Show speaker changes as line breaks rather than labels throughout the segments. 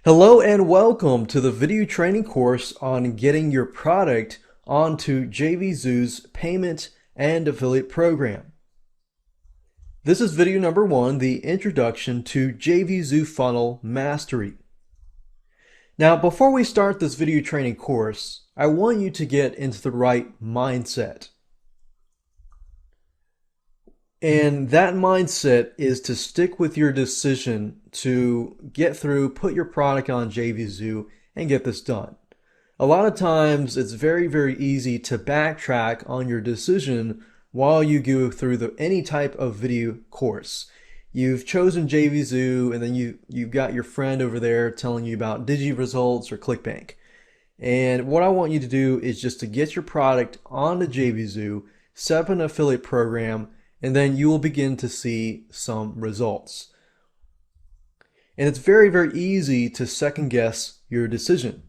Hello and welcome to the video training course on getting your product onto JVZoo's payment and affiliate program. This is video number 1, the introduction to JVZoo Funnel Mastery. Now, before we start this video training course, I want you to get into the right mindset. And that mindset is to stick with your decision to get through, put your product on JVZoo, and get this done. A lot of times it's very easy to backtrack on your decision while you go through any type of video course. You've chosen JVZoo, and then you've got your friend over there telling you about DigiResults or ClickBank. And what I want you to do is just to get your product onto JVZoo, set up an affiliate program, and then you will begin to see some results. And it's very easy to second guess your decision.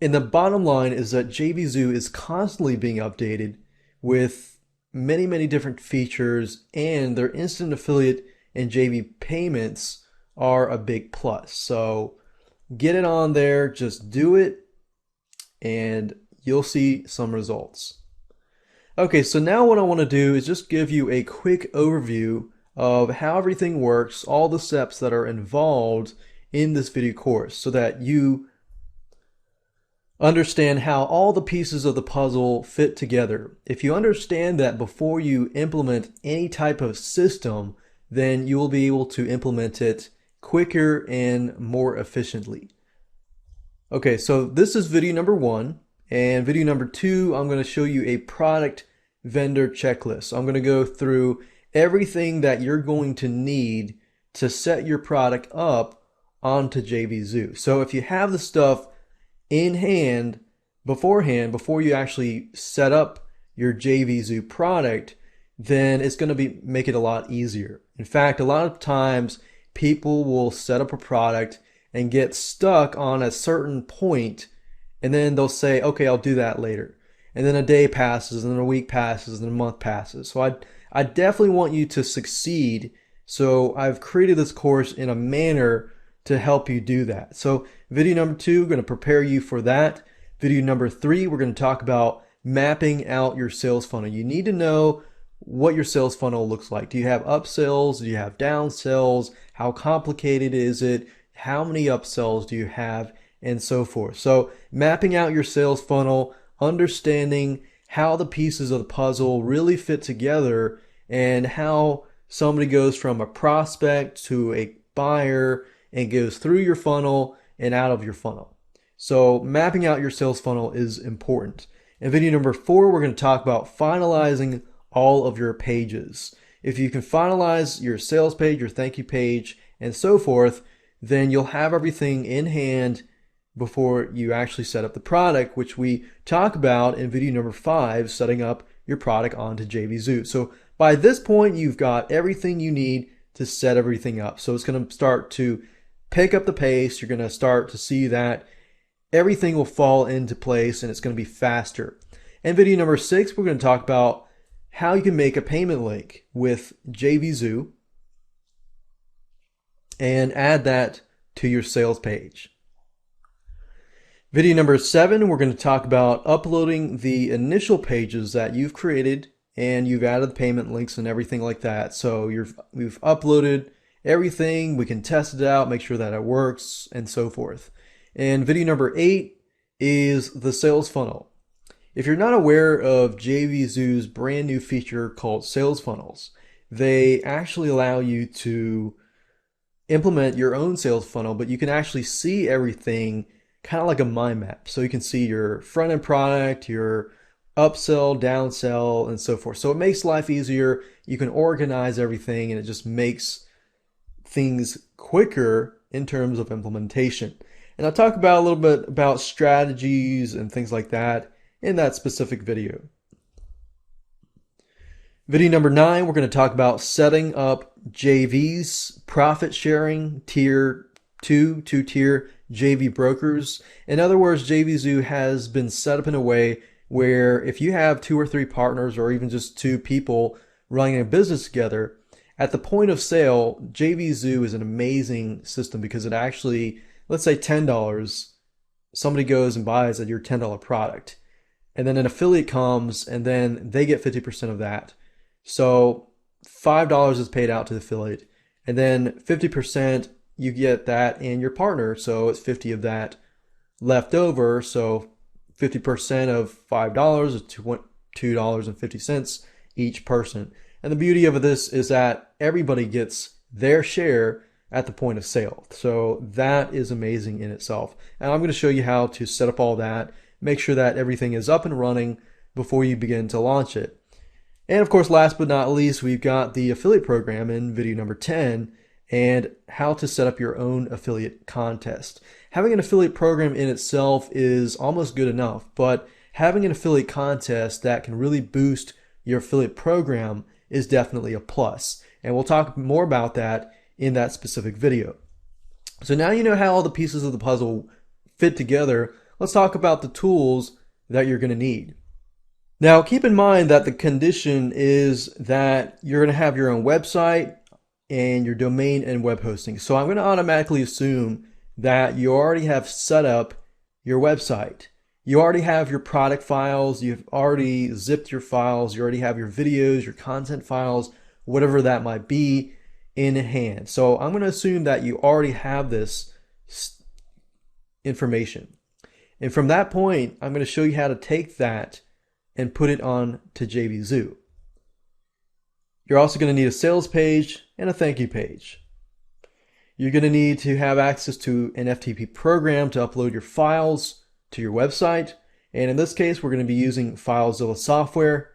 And the bottom line is that JVZoo is constantly being updated with many different features, and their instant affiliate and JV payments are a big plus. So get it on there, just do it, and you'll see some results. Okay, so now what I want to do is just give you a quick overview of how everything works, all the steps that are involved in this video course, so that you understand how all the pieces of the puzzle fit together. If you understand that before you implement any type of system, then you will be able to implement it quicker and more efficiently. Okay, so this is video number 1. And video number 2, I'm going to show you a product vendor checklist. I'm going to go through everything that you're going to need to set your product up onto JVZoo. So if you have the stuff in hand beforehand, before you actually set up your JVZoo product, then it's going to make it a lot easier. In fact, a lot of times people will set up a product and get stuck on a certain point, and then they'll say, okay, I'll do that later. And then a day passes, and then a week passes, and a month passes. So I definitely want you to succeed. So I've created this course in a manner to help you do that. So video number 2, we're going to prepare you for that. Video number 3, we're going to talk about mapping out your sales funnel. You need to know what your sales funnel looks like. Do you have upsells? Do you have downsells? How complicated is it? How many upsells do you have? And so forth. So mapping out your sales funnel, understanding how the pieces of the puzzle really fit together, and how somebody goes from a prospect to a buyer and goes through your funnel and out of your funnel. So mapping out your sales funnel is important. In video number 4, we're going to talk about finalizing all of your pages. If you can finalize your sales page, your thank you page, and so forth, then you'll have everything in hand before you actually set up the product, which we talk about in video number 5, setting up your product onto JVZoo. So by this point, you've got everything you need to set everything up. So it's going to start to pick up the pace. You're going to start to see that everything will fall into place, and it's going to be faster. In video number 6, we're going to talk about how you can make a payment link with JVZoo and add that to your sales page. Video number 7, we're going to talk about uploading the initial pages that you've created, and you've added the payment links and everything like that. So we've uploaded everything, we can test it out, make sure that it works, and so forth. And video number 8 is the sales funnel. If you're not aware of JVZoo's brand new feature called sales funnels, they actually allow you to implement your own sales funnel, but you can actually see everything kind of like a mind map. So you can see your front end product, your upsell, downsell, and so forth. So it makes life easier. You can organize everything, and it just makes things quicker in terms of implementation. And I'll talk about a little bit about strategies and things like that in that specific video. Video number 9, we're going to talk about setting up JVs, profit sharing, tier 2, two-tier JV brokers. In other words, JVZoo has been set up in a way where if you have 2 or 3 partners, or even just 2 people running a business together, At the point of sale, JVZoo is an amazing system because it actually, let's say $10, somebody goes and buys your $10 product. And then an affiliate comes and then they get 50% of that. So $5 is paid out to the affiliate. And then 50% you get that and your partner. So it's 50 of that left over. So 50% of $5 is $2.50 each person. And the beauty of this is that everybody gets their share at the point of sale. So that is amazing in itself. And I'm going to show you how to set up all that, make sure that everything is up and running before you begin to launch it. And of course, last but not least, we've got the affiliate program in video number 10 and how to set up your own affiliate contest. Having an affiliate program in itself is almost good enough, but having an affiliate contest that can really boost your affiliate program is definitely a plus. And we'll talk more about that in that specific video. So now you know how all the pieces of the puzzle fit together. Let's talk about the tools that you're going to need. Now keep in mind that the condition is that you're going to have your own website and your domain and web hosting. So I'm going to automatically assume that you already have set up your website. You already have your product files, you've already zipped your files, you already have your videos, your content files, whatever that might be in hand. So I'm going to assume that you already have this information. And from that point, I'm going to show you how to take that and put it on to JVZoo. You're also going to need a sales page and a thank you page. You're going to need to have access to an FTP program to upload your files to your website. And in this case, we're going to be using FileZilla software.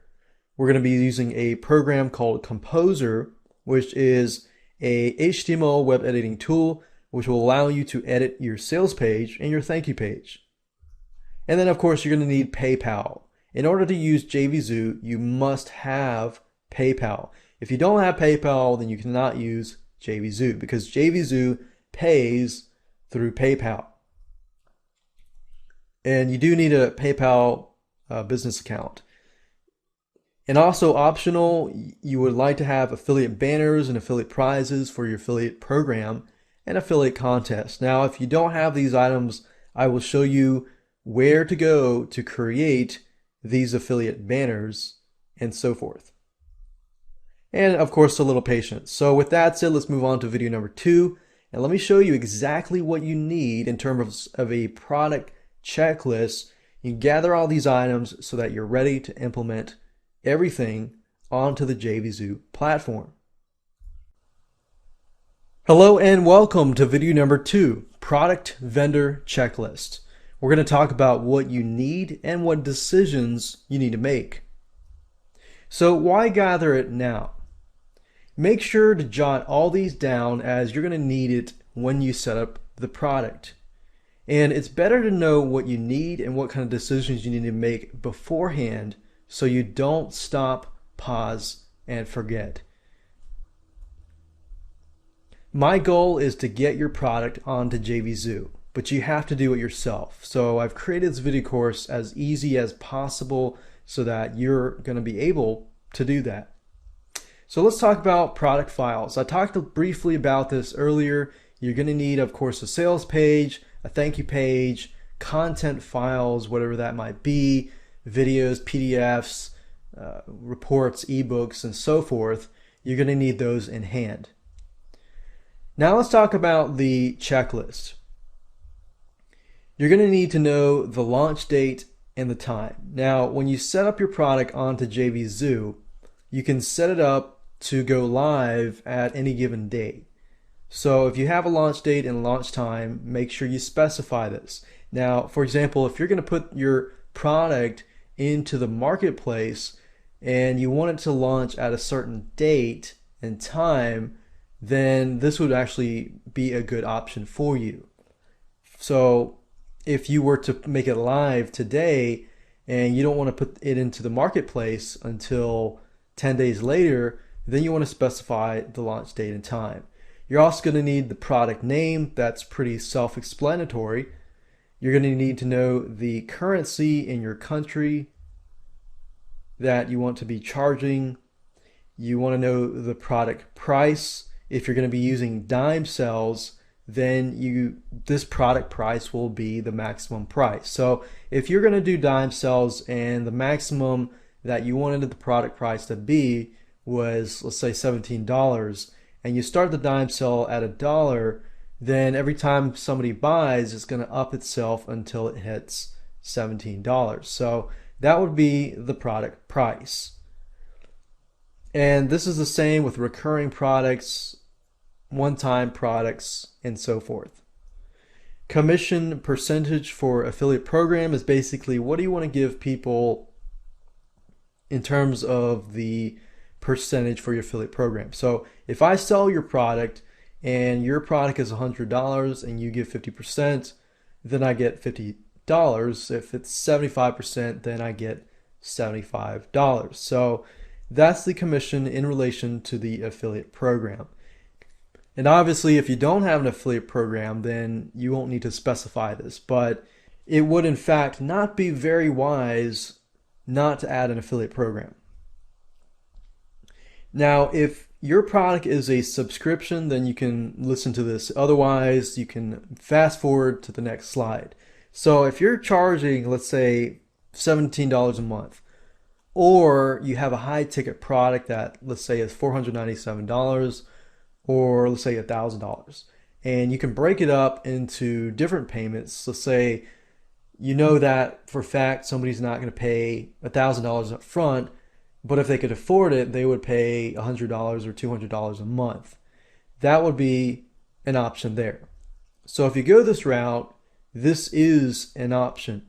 We're going to be using a program called Composer, which is a HTML web editing tool, which will allow you to edit your sales page and your thank you page. And then of course, you're going to need PayPal. In order to use JVZoo, you must have PayPal. If you don't have PayPal, then you cannot use JVZoo because JVZoo pays through PayPal. And you do need a PayPal business account. And also optional, you would like to have affiliate banners and affiliate prizes for your affiliate program and affiliate contests. Now, if you don't have these items, I will show you where to go to create these affiliate banners and so forth. And of course, a little patience. So with that said, let's move on to video number 2. And let me show you exactly what you need in terms of a product checklist. You gather all these items so that you're ready to implement everything onto the JVZoo platform. Hello and welcome to video number 2, Product Vendor Checklist. We're going to talk about what you need and what decisions you need to make. So why gather it now? Make sure to jot all these down as you're going to need it when you set up the product. And it's better to know what you need and what kind of decisions you need to make beforehand so you don't stop, pause, and forget. My goal is to get your product onto JVZoo, but you have to do it yourself. So I've created this video course as easy as possible so that you're going to be able to do that. So let's talk about product files. I talked briefly about this earlier. You're going to need, of course, a sales page, a thank you page, content files, whatever that might be, videos, PDFs, reports, ebooks, and so forth. You're going to need those in hand. Now let's talk about the checklist. You're going to need to know the launch date and the time. Now, when you set up your product onto JVZoo, you can set it up to go live at any given day. So if you have a launch date and launch time, make sure you specify this. Now, for example, if you're going to put your product into the marketplace and you want it to launch at a certain date and time, then this would actually be a good option for you. So if you were to make it live today and you don't want to put it into the marketplace until 10 days later, then you want to specify the launch date and time. You're also going to need the product name. That's pretty self-explanatory. You're going to need to know the currency in your country that you want to be charging. You want to know the product price. If you're going to be using dime sales, then this product price will be the maximum price. So if you're going to do dime sales and the maximum that you wanted the product price to be was, let's say, $17, and you start the dime sale at $1, then every time somebody buys, it's going to up itself until it hits $17. So that would be the product price. And this is the same with recurring products, one-time products, and so forth. Commission percentage for affiliate program is basically what do you want to give people in terms of the percentage for your affiliate program. So if I sell your product and your product is $100 and you give 50%, then I get $50. If it's 75%, then I get $75. So that's the commission in relation to the affiliate program. And obviously, if you don't have an affiliate program, then you won't need to specify this, but it would in fact not be very wise not to add an affiliate program. Now, if your product is a subscription, then you can listen to this. Otherwise, you can fast forward to the next slide. So if you're charging, let's say, $17 a month, or you have a high ticket product that, let's say, is $497, or let's say $1,000, and you can break it up into different payments. Let's say you know that for a fact somebody's not going to pay $1,000 up front, but if they could afford it, they would pay $100 or $200 a month. That would be an option there. So if you go this route, this is an option.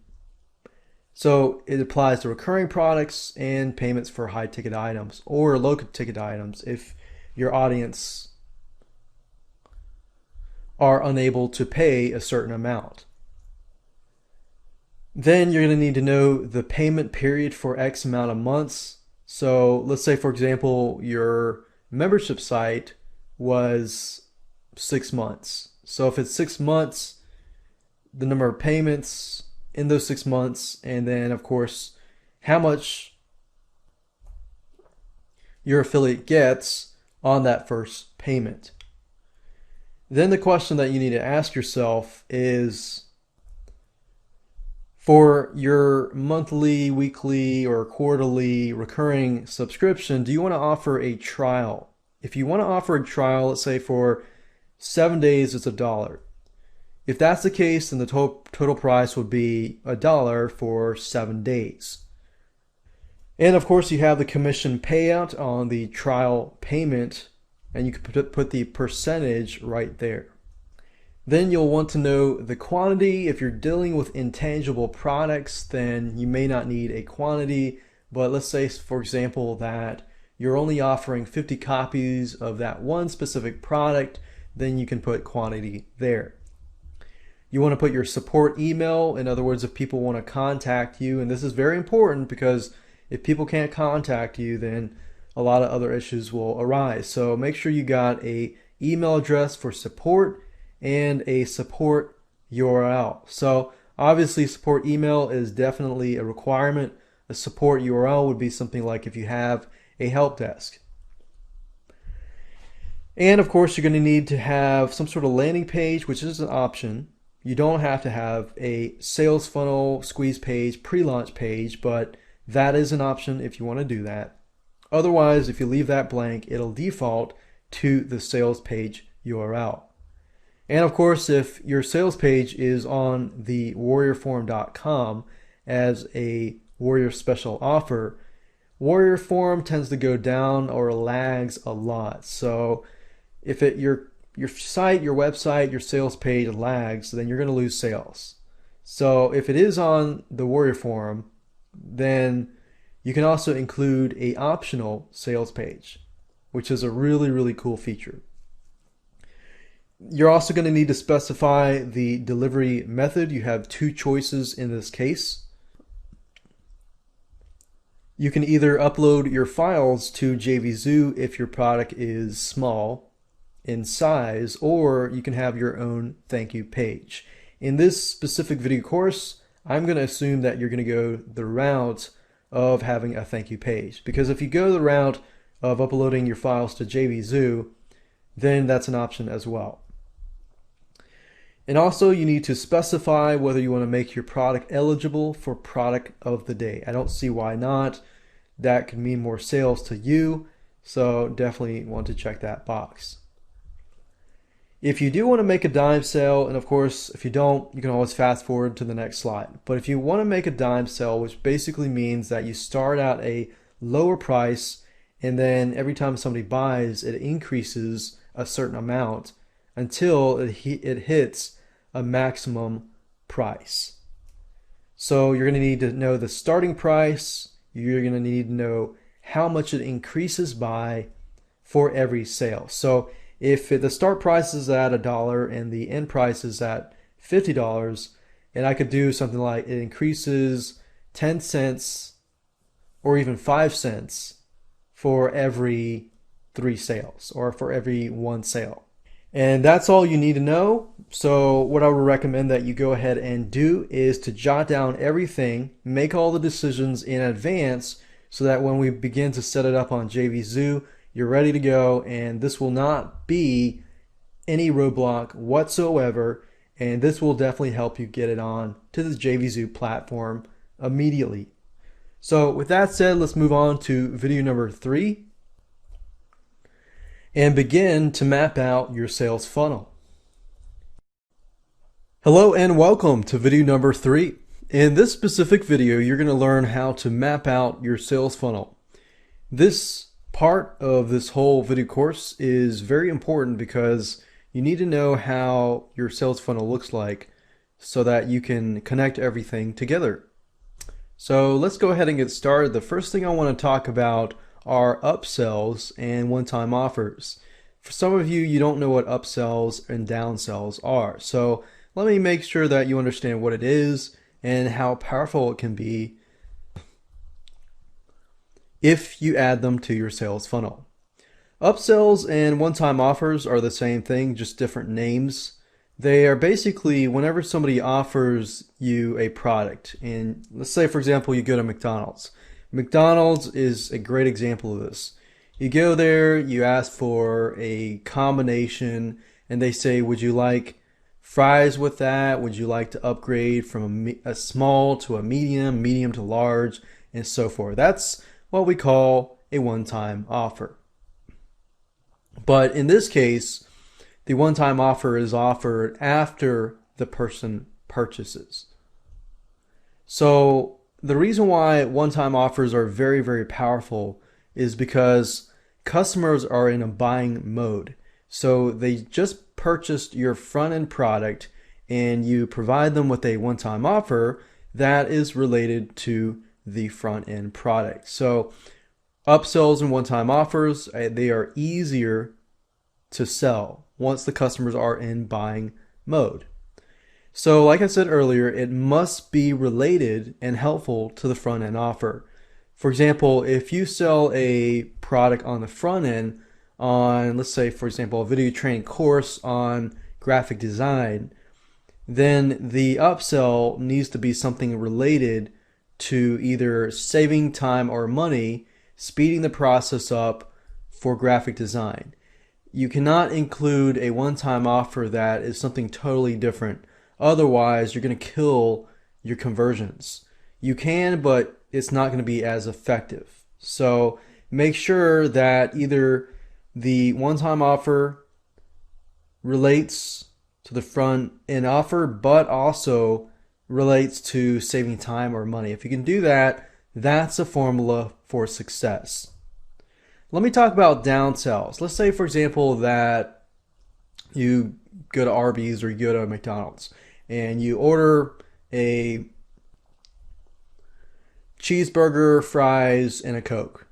So it applies to recurring products and payments for high ticket items or low ticket items if your audience are unable to pay a certain amount. Then you're going to need to know the payment period for X amount of months. So let's say, for example, your membership site was 6 months. So if it's 6 months, the number of payments in those 6 months, and then of course how much your affiliate gets on that first payment. Then the question that you need to ask yourself is, for your monthly, weekly, or quarterly recurring subscription, do you want to offer a trial? If you want to offer a trial, let's say for 7 days, it's $1. If that's the case, then the total price would be $1 for 7 days. And of course, you have the commission payout on the trial payment, and you can put the percentage right there. Then you'll want to know the quantity. If you're dealing with intangible products, then you may not need a quantity, but let's say, for example, that you're only offering 50 copies of that one specific product, then you can put quantity there. You want to put your support email. In other words, if people want to contact you, and this is very important because if people can't contact you, then a lot of other issues will arise. So make sure you got a email address for support and a support URL. So obviously support email is definitely a requirement. A support URL would be something like if you have a help desk. And of course you're going to need to have some sort of landing page, which is an option. You don't have to have a sales funnel, squeeze page, pre-launch page, but that is an option if you want to do that. Otherwise, if you leave that blank, it'll default to the sales page URL. And of course, if your sales page is on the warriorforum.com as a Warrior special offer, Warrior Forum tends to go down or lags a lot. So if your site, your website, your sales page lags, then you're going to lose sales. So if it is on the Warrior Forum, then you can also include a optional sales page, which is a really, really cool feature. You're also going to need to specify the delivery method. You have two choices in this case. You can either upload your files to JVZoo if your product is small in size, or you can have your own thank you page. In this specific video course, I'm going to assume that you're going to go the route of having a thank you page, because if you go the route of uploading your files to JVZoo, then that's an option as well. And also you need to specify whether you want to make your product eligible for product of the day. I don't see why not. That could mean more sales to you, so definitely want to check that box. If you do want to make a dime sale, and of course if you don't, you can always fast forward to the next slide. But if you want to make a dime sale, which basically means that you start at a lower price and then every time somebody buys, it increases a certain amount until it hits a maximum price. So you're going to need to know the starting price. You're going to need to know how much it increases by for every sale. So if the start price is at $1 and the end price is at $50, and I could do something like it increases 10 cents or even 5 cents for every 3 sales or for every 1 sale. And that's all you need to know. So what I would recommend that you go ahead and do is to jot down everything, make all the decisions in advance so that when we begin to set it up on JVZoo, you're ready to go, and this will not be any roadblock whatsoever, and this will definitely help you get it on to the JVZoo platform immediately. So with that said, let's move on to video number 3 and begin to map out your sales funnel. Hello and welcome to video number 3. In this specific video, you're going to learn how to map out your sales funnel. This part of this whole video course is very important because you need to know how your sales funnel looks like so that you can connect everything together. So let's go ahead and get started. The first thing I want to talk about are upsells and one-time offers. For some of you, you don't know what upsells and downsells are. So let me make sure that you understand what it is and how powerful it can be if you add them to your sales funnel. Upsells and one-time offers are the same thing, just different names. They are basically whenever somebody offers you a product, and let's say for example you go to McDonald's. McDonald's is a great example of this. You go there, you ask for a combination, and they say, would you like fries with that? Would you like to upgrade from a small to a medium to large, and so forth? That's what we call a one-time offer. But in this case, the one-time offer is offered after the person purchases. So the reason why one-time offers are very, very powerful is because customers are in a buying mode. So they just purchased your front-end product and you provide them with a one-time offer that is related to the front-end product. So upsells and one-time offers, they are easier to sell once the customers are in buying mode. So like I said earlier, it must be related and helpful to the front-end offer. For example, if you sell a product on the front end on, let's say for example, a video training course on graphic design, then the upsell needs to be something related to either saving time or money, speeding the process up for graphic design. You cannot include a one-time offer that is something totally different. Otherwise, you're going to kill your conversions. You can, but it's not going to be as effective. So make sure that either the one-time offer relates to the front-end offer, but also relates to saving time or money. If you can do that, that's a formula for success. Let me talk about downsells. Let's say, for example, that you go to Arby's or you go to McDonald's and you order a cheeseburger, fries, and a Coke.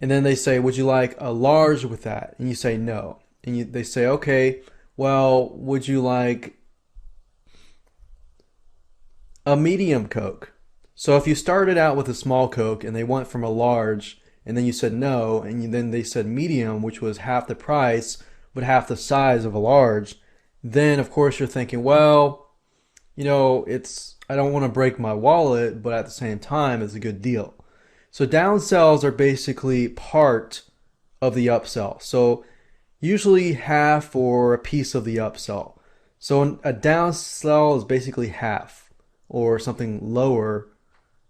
And then they say, would you like a large with that? And you say no. And they say, okay, well, would you like a medium Coke? So if you started out with a small Coke and they went from a large and then you said no, and then they said medium, which was half the price but half the size of a large, then of course you're thinking, well, you know, I don't want to break my wallet, but at the same time it's a good deal. So downsells are basically part of the upsell. So usually half or a piece of the upsell. So a downsell is basically half or something lower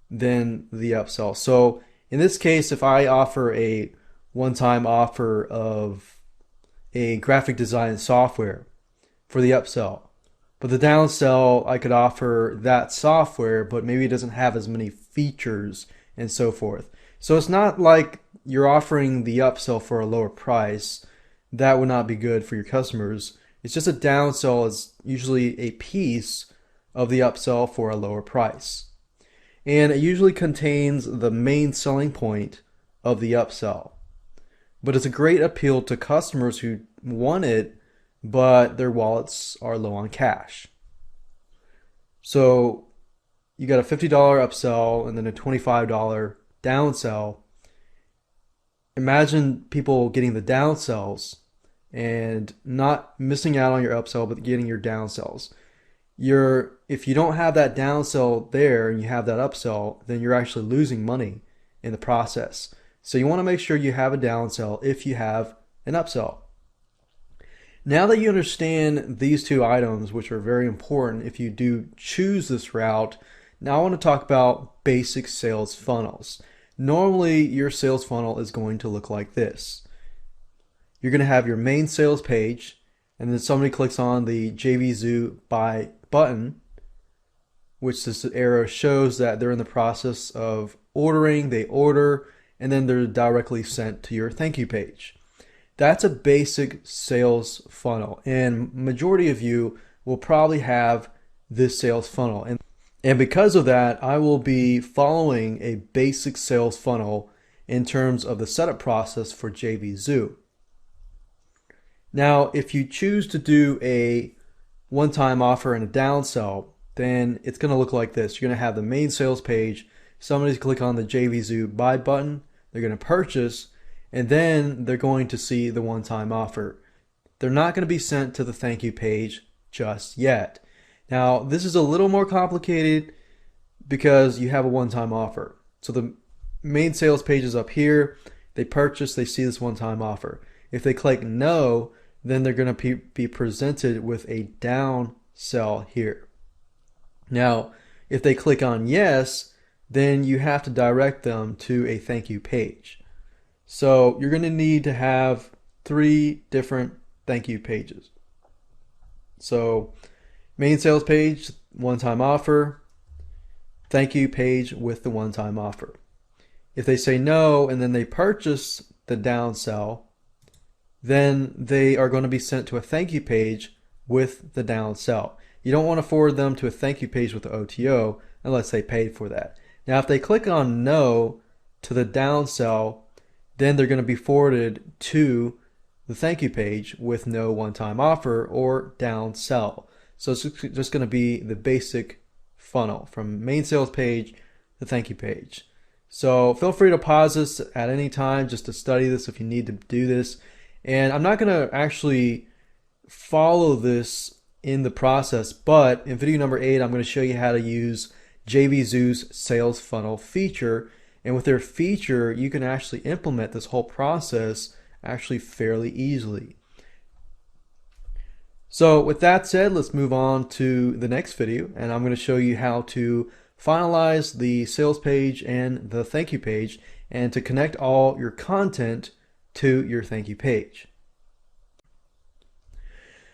than the upsell. So in this case, if I offer a one-time offer of a graphic design software for the upsell, but the downsell, I could offer that software, but maybe it doesn't have as many features and so forth. So it's not like you're offering the upsell for a lower price. That would not be good for your customers. It's just a downsell is usually a piece of the upsell for a lower price. And it usually contains the main selling point of the upsell. But it's a great appeal to customers who want it, but their wallets are low on cash. So you got a $50 upsell and then a $25 downsell. Imagine people getting the downsells and not missing out on your upsell, but getting your downsells. If you don't have that downsell there and you have that upsell, then you're actually losing money in the process. So you want to make sure you have a downsell if you have an upsell. Now that you understand these two items, which are very important if you do choose this route, now I want to talk about basic sales funnels. Normally, your sales funnel is going to look like this. You're going to have your main sales page, and then somebody clicks on the JVZoo buy button, which this arrow shows that they're in the process of ordering. They order, and then they're directly sent to your thank you page. That's a basic sales funnel, and majority of you will probably have this sales funnel. And because of that, I will be following a basic sales funnel in terms of the setup process for JVZoo. Now, if you choose to do a one-time offer and a downsell, then it's going to look like this. You're going to have the main sales page. Somebody's click on the JVZoo buy button. They're going to purchase, and then they're going to see the one-time offer. They're not going to be sent to the thank you page just yet. Now, this is a little more complicated because you have a one-time offer. So the main sales page is up here. They purchase, they see this one-time offer. If they click no, then they're going to be presented with a downsell here. Now, if they click on yes, then you have to direct them to a thank you page. So you're going to need to have 3 different thank you pages. So main sales page, one-time offer, thank you page with the one-time offer. If they say no and then they purchase the downsell, then they are going to be sent to a thank you page with the downsell. You don't want to forward them to a thank you page with the OTO unless they paid for that. Now, if they click on no to the downsell, then they're going to be forwarded to the thank you page with no one-time offer or downsell. So it's just going to be the basic funnel from main sales page to thank you page. So feel free to pause this at any time just to study this if you need to do this. And I'm not going to actually follow this in the process, but in video number 8, I'm going to show you how to use JVZoo's sales funnel feature. And with their feature, you can actually implement this whole process actually fairly easily. So with that said, let's move on to the next video, and I'm going to show you how to finalize the sales page and the thank you page and to connect all your content to your thank you page.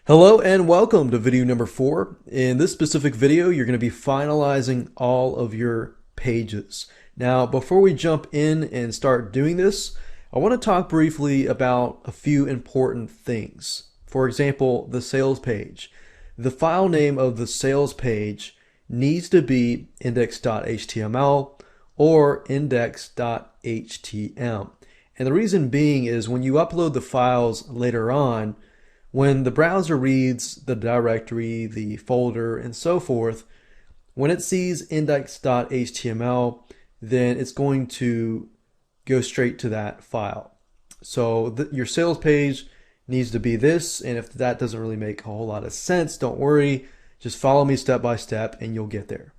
Hello and welcome to video number 4. In this specific video, you're going to be finalizing all of your pages. Now, before we jump in and start doing this, I want to talk briefly about a few important things. For example, the sales page. The file name of the sales page needs to be index.html or index.htm. And the reason being is when you upload the files later on, when the browser reads the directory, the folder, and so forth, when it sees index.html, then it's going to go straight to that file. So your sales page needs to be this, and if that doesn't really make a whole lot of sense, don't worry. Just follow me step by step and you'll get there.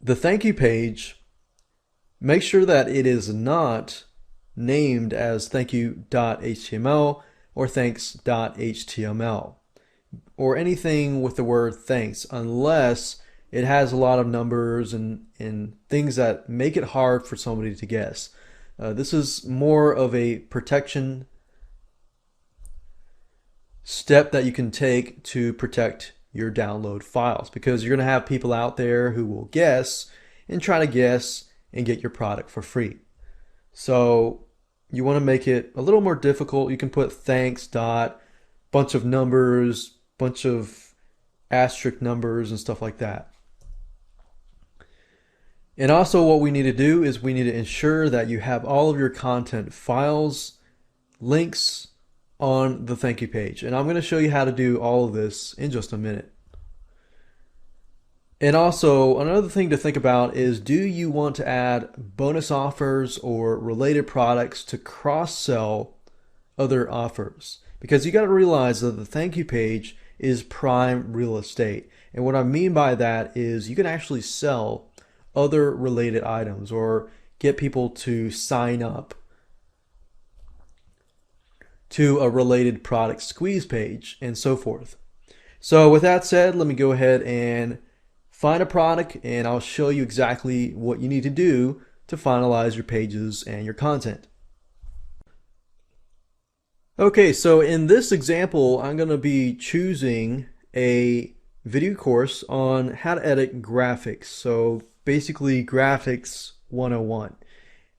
The thank you page Make sure that it is not named as thankyou.html or thanks.html or anything with the word thanks, unless it has a lot of numbers and things that make it hard for somebody to guess. This is more of a protection step that you can take to protect your download files, because you're going to have people out there who will guess and try to guess and get your product for free. So you want to make it a little more difficult. You can put thanks dot, bunch of numbers, bunch of asterisk numbers and stuff like that. And also what we need to do is we need to ensure that you have all of your content files, links on the thank you page. And I'm going to show you how to do all of this in just a minute. And also another thing to think about is, do you want to add bonus offers or related products to cross-sell other offers? Because you got to realize that the thank you page is prime real estate. And what I mean by that is you can actually sell other related items or get people to sign up to a related product squeeze page and so forth. So with that said, let me go ahead and find a product and I'll show you exactly what you need to do to finalize your pages and your content. Okay, so in this example, I'm going to be choosing a video course on how to edit graphics. So basically graphics 101.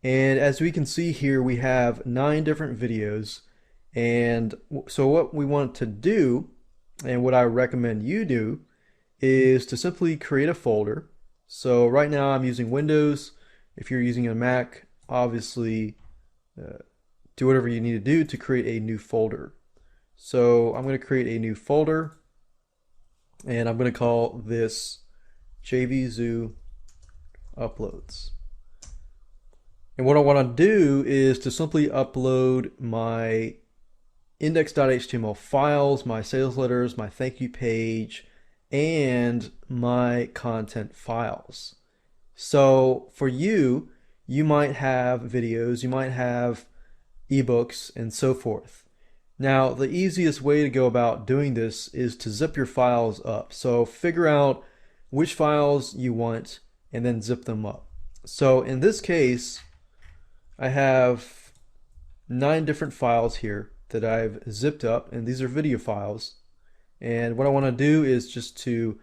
And as we can see here, we have 9 different videos. And so what we want to do, and what I recommend you do, is to simply create a folder. So right now I'm using Windows. If you're using a Mac, obviously do whatever you need to do to create a new folder. So I'm going to create a new folder, and I'm going to call this JVZoo uploads. And what I want to do is to simply upload my index.html files, my sales letters, my thank you page, and my content files. So for you, you might have videos, you might have ebooks, and so forth. Now, the easiest way to go about doing this is to zip your files up. So figure out which files you want and then zip them up. So in this case, I have 9 different files here that I've zipped up, and these are video files. And what I want to do is just to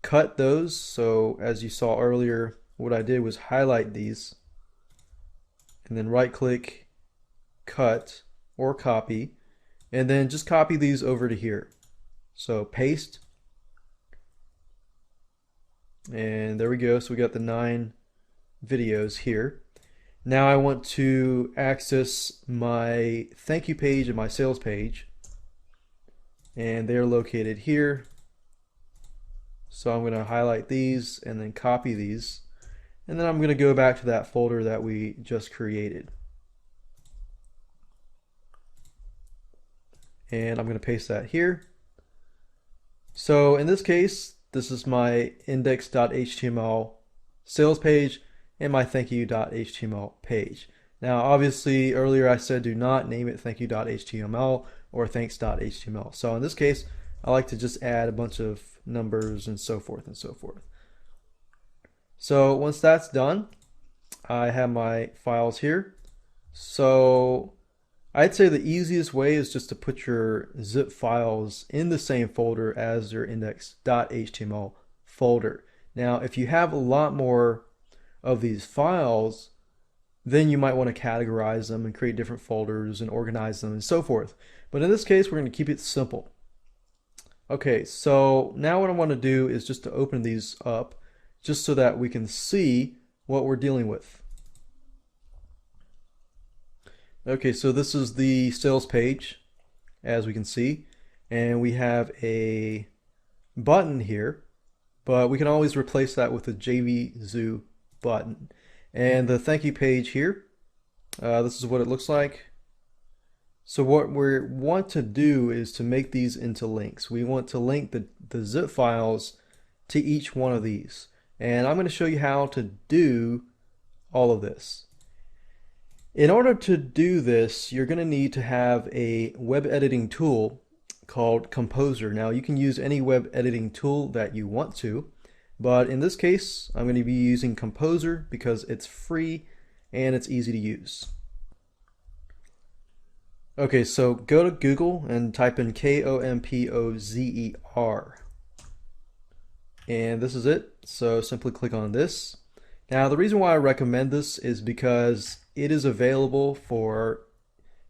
cut those. So as you saw earlier, what I did was highlight these and then right click, cut or copy, and then just copy these over to here. So paste. And there we go. So we got the 9 videos here. Now I want to access my thank you page and my sales page, and they're located here. So I'm going to highlight these and then copy these, and then I'm going to go back to that folder that we just created, and I'm going to paste that here. So in this case, this is my index.html sales page and my thankyou.html page. Now obviously earlier I said do not name it thankyou.html or thanks.html. So in this case, I like to just add a bunch of numbers and so forth and so forth. So once that's done, I have my files here. So I'd say the easiest way is just to put your zip files in the same folder as your index.html folder. Now, if you have a lot more of these files, then you might want to categorize them and create different folders and organize them and so forth. But in this case, we're going to keep it simple. Okay, so now what I want to do is just to open these up just so that we can see what we're dealing with. Okay, so this is the sales page, as we can see, and we have a button here, but we can always replace that with a JVZoo button. And the thank you page here, this is what it looks like. So what we want to do is to make these into links. We want to link the zip files to each one of these. And I'm going to show you how to do all of this. In order to do this, you're going to need to have a web editing tool called Composer. Now, you can use any web editing tool that you want to, but in this case, I'm going to be using Composer because it's free and it's easy to use. Okay, so go to Google and type in Kompozer. And this is it. So simply click on this. Now, the reason why I recommend this is because it is available for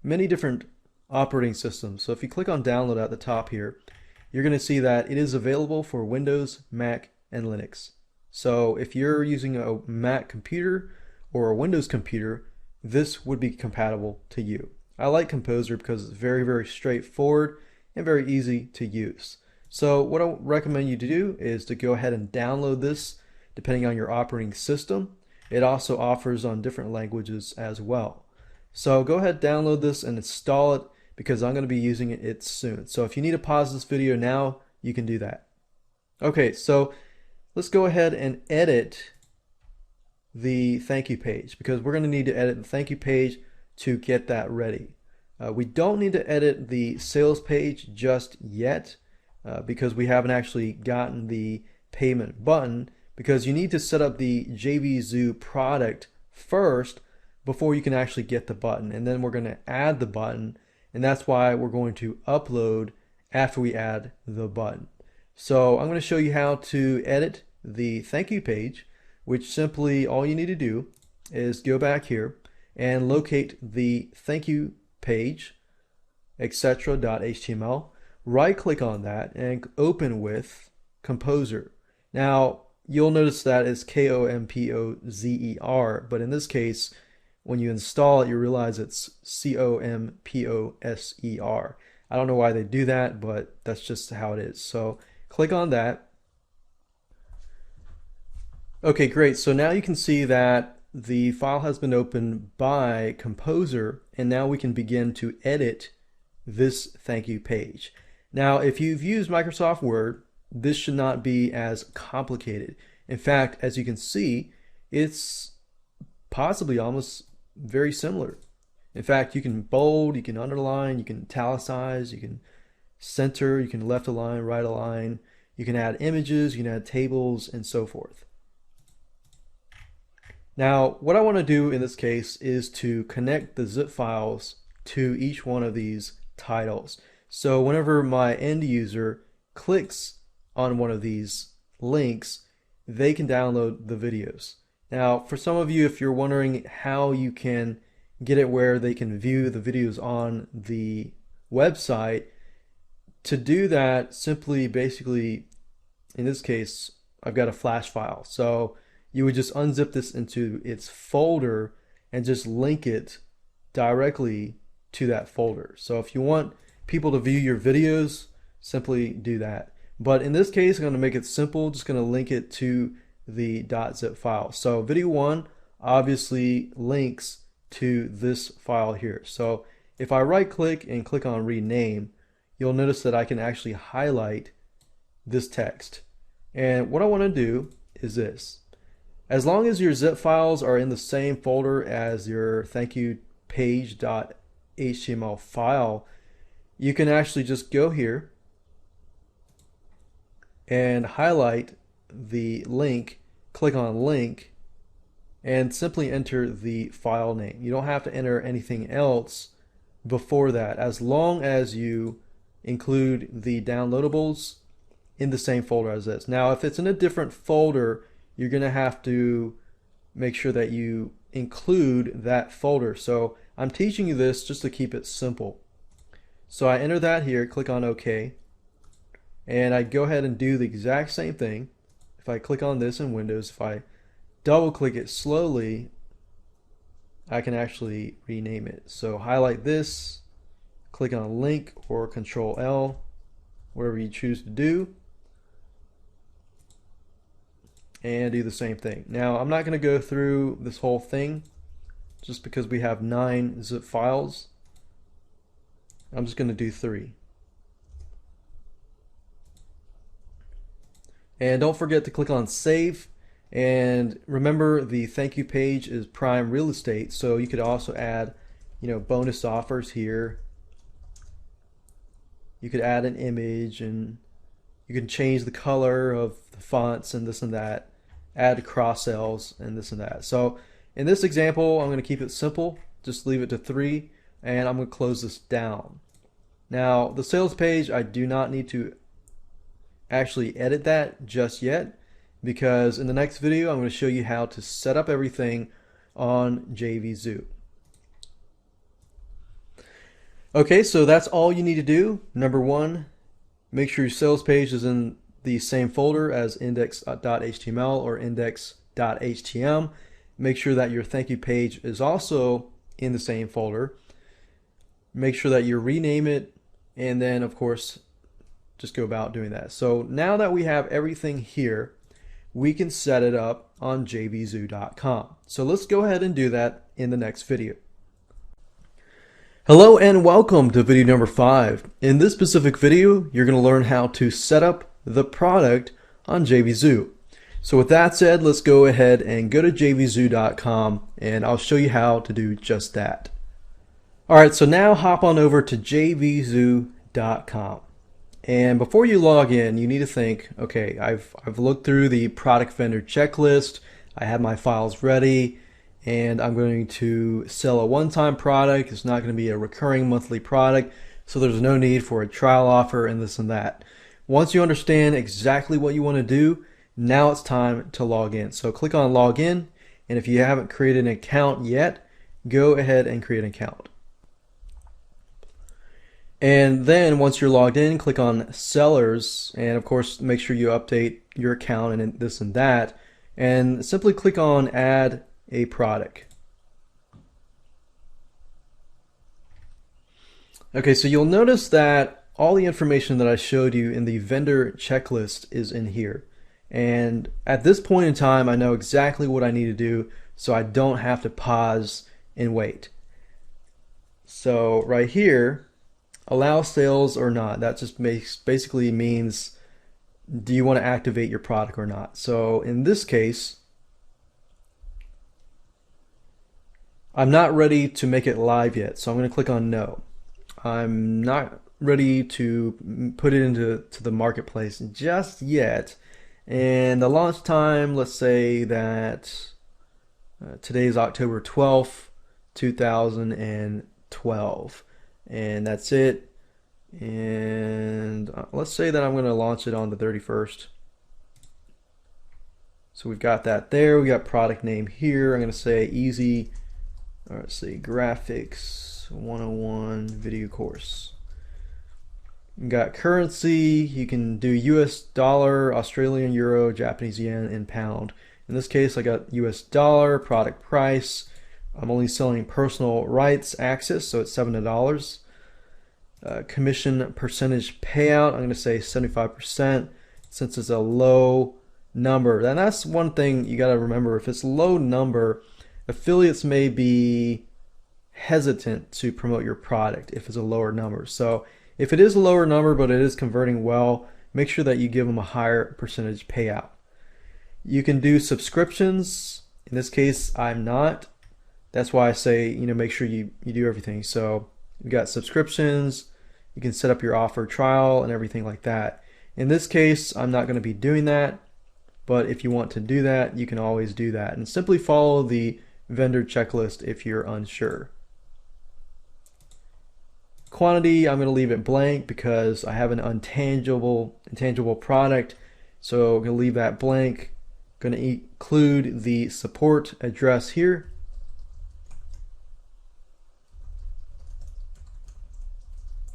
many different operating systems. So if you click on download at the top here, you're going to see that it is available for Windows, Mac, and Linux. So if you're using a Mac computer or a Windows computer, this would be compatible to you. I like Composer because it's very, very straightforward and very easy to use. So what I recommend you to do is to go ahead and download this depending on your operating system. It also offers on different languages as well. So go ahead, download this and install it because I'm going to be using it soon. So if you need to pause this video now, you can do that. Okay, so let's go ahead and edit the thank you page because we're going to need to edit the thank you page to get that ready. We don't need to edit the sales page just yet because we haven't actually gotten the payment button, because you need to set up the JVZoo product first before you can actually get the button, and then we're going to add the button, and that's why we're going to upload after we add the button. So I'm going to show you how to edit the thank you page, which simply all you need to do is go back here and locate the thank you page, etc.html. Right click on that and open with Composer. Now you'll notice that it's Kompozer, but in this case, when you install it, you realize it's Composer. I don't know why they do that, but that's just how it is. So click on that. Okay, great. So now you can see that the file has been opened by Composer, and now we can begin to edit this thank you page. Now, if you've used Microsoft Word, this should not be as complicated. In fact, as you can see, it's possibly almost very similar. In fact, you can bold, you can underline, you can italicize, you can center, you can left align, right align, you can add images, you can add tables, and so forth. Now, what I want to do in this case is to connect the zip files to each one of these titles. So whenever my end user clicks on one of these links, they can download the videos. Now, for some of you, if you're wondering how you can get it where they can view the videos on the website, to do that, simply basically, in this case, I've got a flash file. So you would just unzip this into its folder and just link it directly to that folder. So if you want people to view your videos, simply do that. But in this case, I'm going to make it simple, just going to link it to the .zip file. So video 1 obviously links to this file here. So if I right click and click on rename, you'll notice that I can actually highlight this text. And what I want to do is this. As long as your zip files are in the same folder as your thank you page.html file, you can actually just go here and highlight the link, click on link, and simply enter the file name. You don't have to enter anything else before that, as long as you include the downloadables in the same folder as this. Now, if it's in a different folder, you're going to have to make sure that you include that folder. So I'm teaching you this just to keep it simple. So I enter that here, click on OK, and I go ahead and do the exact same thing. If I click on this in Windows, if I double click it slowly, I can actually rename it. So highlight this, click on link or Control L, whatever you choose to do, and do the same thing. Now, I'm not going to go through this whole thing just because we have 9 zip files. I'm just going to do 3. And don't forget to click on save And remember, the thank you page is prime real estate, so you could also add, bonus offers here. You could add an image, and you can change the color of the fonts and this and that, add cross sells and this and that. So in this example, I'm going to keep it simple, just leave it to 3, and I'm going to close this down. Now the sales page, I do not need to actually edit that just yet, because in the next video I'm going to show you how to set up everything on JVZoo. Okay, so that's all you need to do. Number 1, make sure your sales page is in the same folder as index.html or index.htm. Make sure that your thank you page is also in the same folder. Make sure that you rename it, and then of course just go about doing that. So now that we have everything here, we can set it up on jvzoo.com. So let's go ahead and do that in the next video. Hello and welcome to video number 5. In this specific video, you're going to learn how to set up the product on JVZoo. So with that said, let's go ahead and go to jvzoo.com, and I'll show you how to do just that. Alright, so now hop on over to jvzoo.com. And before you log in, you need to think, okay, I've looked through the product vendor checklist, I have my files ready, and I'm going to sell a one-time product. It's not going to be a recurring monthly product, so there's no need for a trial offer and this and that. Once you understand exactly what you want to do, now it's time to log in. So click on log in, and if you haven't created an account yet, go ahead and create an account. And then once you're logged in, click on sellers, and of course make sure you update your account and this and that, and simply click on add a product. Okay, so you'll notice that all the information that I showed you in the vendor checklist is in here. And at this point in time, I know exactly what I need to do, so I don't have to pause and wait. So right here, allow sales or not, that just basically means, do you want to activate your product or not? So in this case, I'm not ready to make it live yet, so I'm going to click on no. I'm not ready to put it into the marketplace just yet. And the launch time, let's say that today is October 12th, 2012. And that's it. And let's say that I'm going to launch it on the 31st. So we've got that there. We got product name here. I'm going to say easy, let's see, graphics 101 video course. You got currency. You can do US dollar, Australian euro, Japanese yen, and pound. In this case, I got US dollar. Product price, I'm only selling personal rights access, so it's $7. Commission percentage payout, I'm going to say 75%, since it's a low number. And that's one thing you got to remember. If it's a low number, affiliates may be hesitant to promote your product if it's a lower number. So if it is a lower number but it is converting well, make sure that you give them a higher percentage payout. You can do subscriptions. In this case, I'm not. That's why I say, make sure you do everything. So you got subscriptions, you can set up your offer trial and everything like that. In this case, I'm not going to be doing that, but if you want to do that, you can always do that. And simply follow the vendor checklist if you're unsure. Quantity, I'm going to leave it blank because I have an intangible product, so I'm going to leave that blank. I'm going to include the support address here.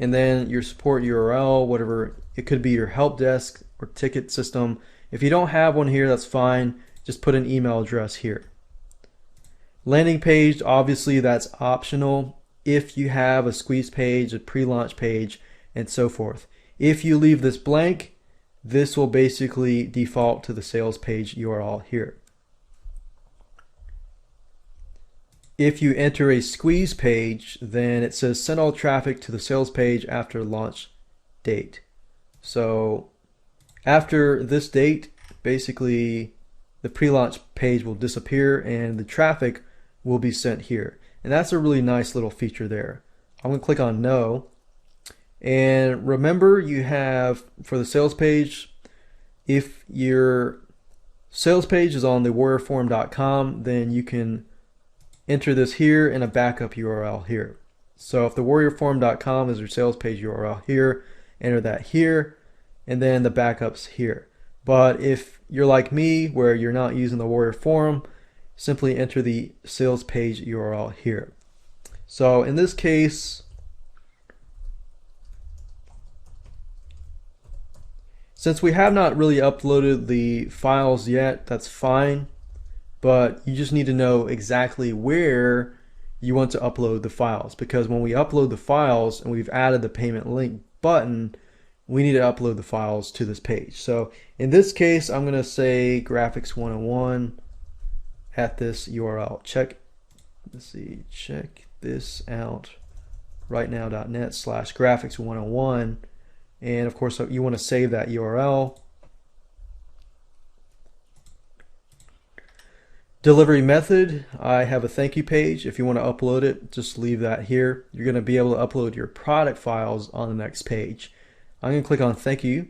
And then your support URL, whatever, it could be your help desk or ticket system. If you don't have one here, that's fine. Just put an email address here. Landing page, obviously that's optional if you have a squeeze page, a pre-launch page, and so forth. If you leave this blank, this will basically default to the sales page URL here. If you enter a squeeze page, then it says send all traffic to the sales page after launch date. So after this date, basically the pre-launch page will disappear and the traffic will be sent here. And that's a really nice little feature there. I'm going to click on no. And remember, you have for the sales page, if your sales page is on the warriorforum.com, then you can enter this here in a backup URL here. So if the warriorforum.com is your sales page URL here, enter that here, and then the backups here. But if you're like me, where you're not using the Warrior Forum, simply enter the sales page URL here. So in this case, since we have not really uploaded the files yet, that's fine, but you just need to know exactly where you want to upload the files, because when we upload the files and we've added the payment link button, we need to upload the files to this page. So in this case, I'm going to say graphics 101 at this URL. Check this out right now.net/graphics 101. And of course, you want to save that URL. Delivery method, I have a thank you page. If you want to upload it, just leave that here. You're going to be able to upload your product files on the next page. I'm going to click on thank you.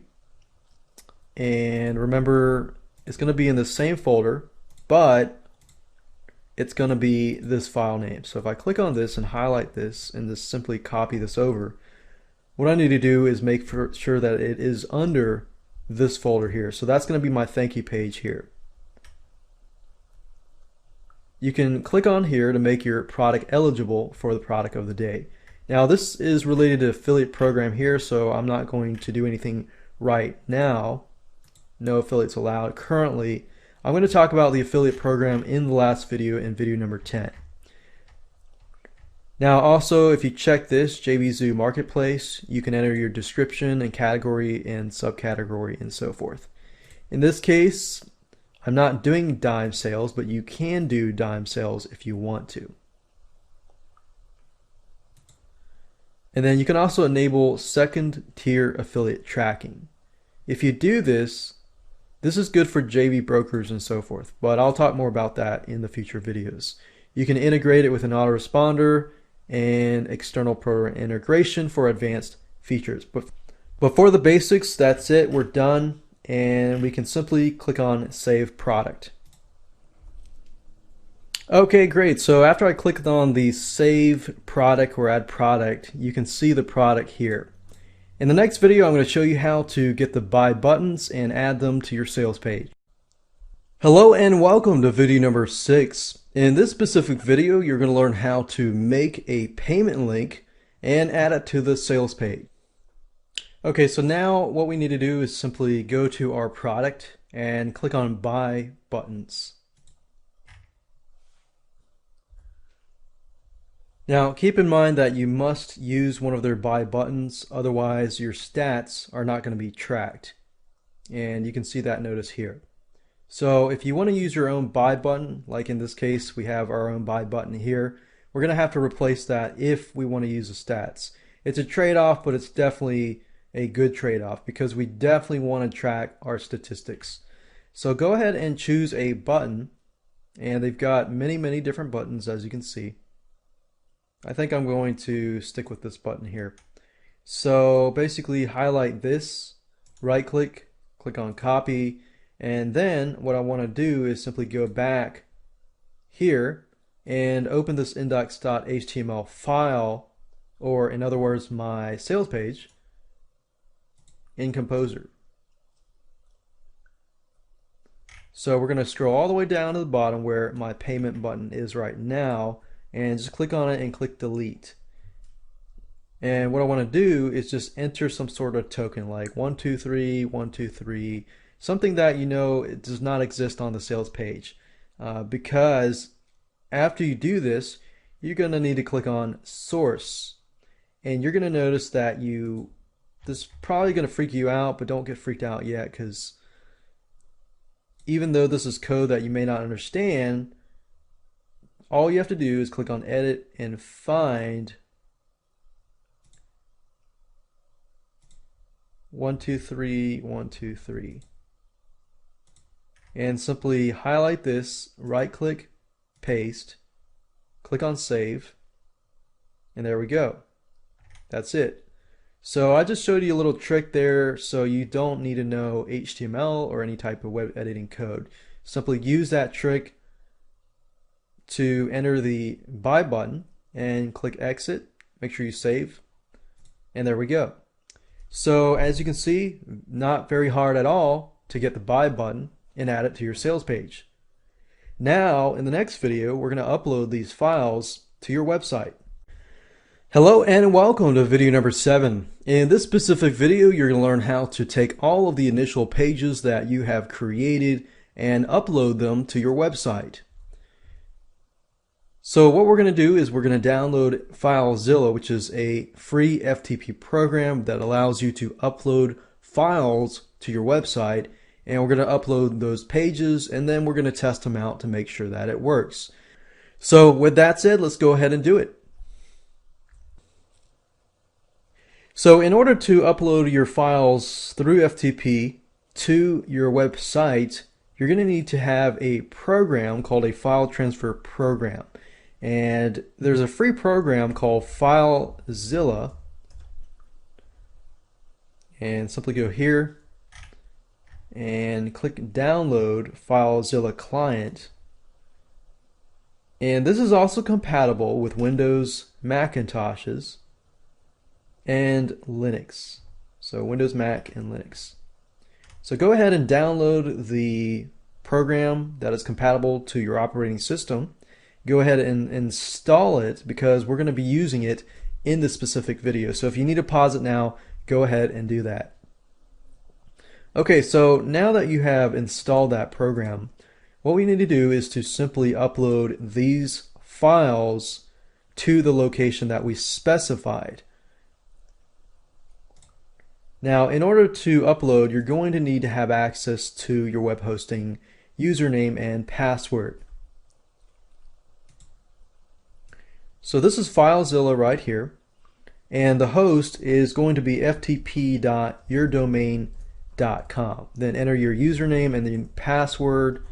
And remember, it's going to be in the same folder, but it's going to be this file name. So if I click on this and highlight this and just simply copy this over, what I need to do is make sure that it is under this folder here. So that's going to be my thank you page here. You can click on here to make your product eligible for the product of the day. Now this is related to affiliate program here, so I'm not going to do anything right now. No affiliates allowed currently. I'm going to talk about the affiliate program in the last video, in video number 10. Now also, if you check this JVZoo marketplace, you can enter your description and category and subcategory and so forth. In this case, I'm not doing dime sales, but you can do dime sales if you want to. And then you can also enable second tier affiliate tracking. If you do this, this is good for JV brokers and so forth, but I'll talk more about that in the future videos. You can integrate it with an autoresponder and external program integration for advanced features. But for the basics, that's it. We're done. And we can simply click on Save Product. Okay, great. So after I clicked on the Save Product or Add Product, you can see the product here. In the next video, I'm going to show you how to get the buy buttons and add them to your sales page. Hello and welcome to video number 6. In this specific video, you're going to learn how to make a payment link and add it to the sales page. Okay, so now what we need to do is simply go to our product and click on Buy Buttons. Now keep in mind that you must use one of their buy buttons, otherwise your stats are not going to be tracked. And you can see that notice here. So if you want to use your own buy button, like in this case we have our own buy button here, we're going to have to replace that if we want to use the stats. It's a trade-off, but it's definitely a good trade-off because we definitely want to track our statistics. So go ahead and choose a button, and they've got many different buttons, as you can see. I think I'm going to stick with this button here. So basically highlight this, right click, click on copy, and then what I want to do is simply go back here and open this index.html file, or in other words my sales page, in Composer. So we're going to scroll all the way down to the bottom where my payment button is right now and just click on it and click delete. And what I want to do is just enter some sort of token like 123, 123, something that you know it does not exist on the sales page. Because after you do this, you're going to need to click on source. And you're going to notice that this is probably going to freak you out, but don't get freaked out yet, because even though this is code that you may not understand, all you have to do is click on edit and find 123, 123. and simply highlight this, right click, paste, click on save, and there we go. That's it. So I just showed you a little trick there, so you don't need to know HTML or any type of web editing code. Simply use that trick to enter the buy button and click exit. Make sure you save, and there we go. So as you can see, not very hard at all to get the buy button and add it to your sales page. Now in the next video, we're going to upload these files to your website. Hello and welcome to video number 7. In this specific video, you're going to learn how to take all of the initial pages that you have created and upload them to your website. So what we're going to do is we're going to download FileZilla, which is a free FTP program that allows you to upload files to your website, and we're going to upload those pages and then we're going to test them out to make sure that it works. So with that said, let's go ahead and do it. So in order to upload your files through FTP to your website, you're going to need to have a program called a file transfer program. And there's a free program called FileZilla. And simply go here and click download FileZilla client. And this is also compatible with Windows, Macintoshes, and Linux. So Windows, Mac, and Linux. So go ahead and download the program that is compatible to your operating system. Go ahead and install it because we're going to be using it in this specific video. So if you need to pause it now, go ahead and do that. Okay, so now that you have installed that program, what we need to do is to simply upload these files to the location that we specified. Now, in order to upload, you're going to need to have access to your web hosting username and password. So this is FileZilla right here, and the host is going to be ftp.yourdomain.com. Then enter your username and the password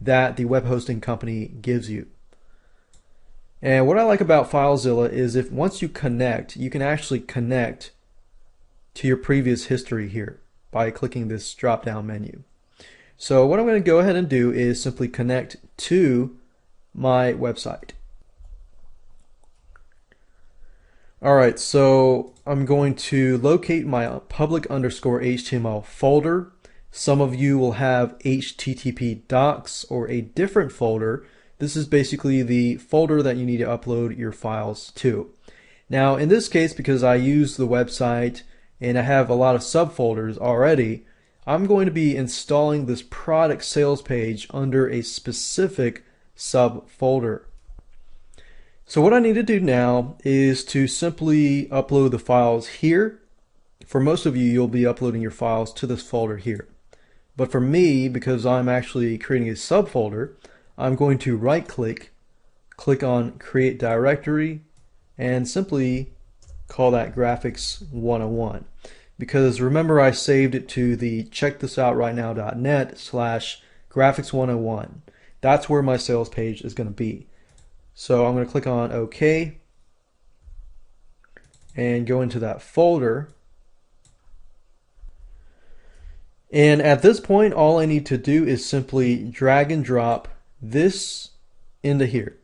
that the web hosting company gives you. And what I like about FileZilla is if once you connect, you can actually connect to your previous history here by clicking this drop down menu. So what I'm going to go ahead and do is simply connect to my website. Alright, so I'm going to locate my public_HTML folder. Some of you will have HTTP docs or a different folder. This is basically the folder that you need to upload your files to. Now in this case, because I use the website and I have a lot of subfolders already, I'm going to be installing this product sales page under a specific subfolder. So what I need to do now is to simply upload the files here. For most of you, you'll be uploading your files to this folder here. But for me, because I'm actually creating a subfolder, I'm going to right click on Create Directory, and simply call that Graphics 101. Because remember, I saved it to the checkthisoutRightNow.net/graphics101. That's where my sales page is going to be. So I'm going to click on OK and go into that folder. And at this point, all I need to do is simply drag and drop this into here.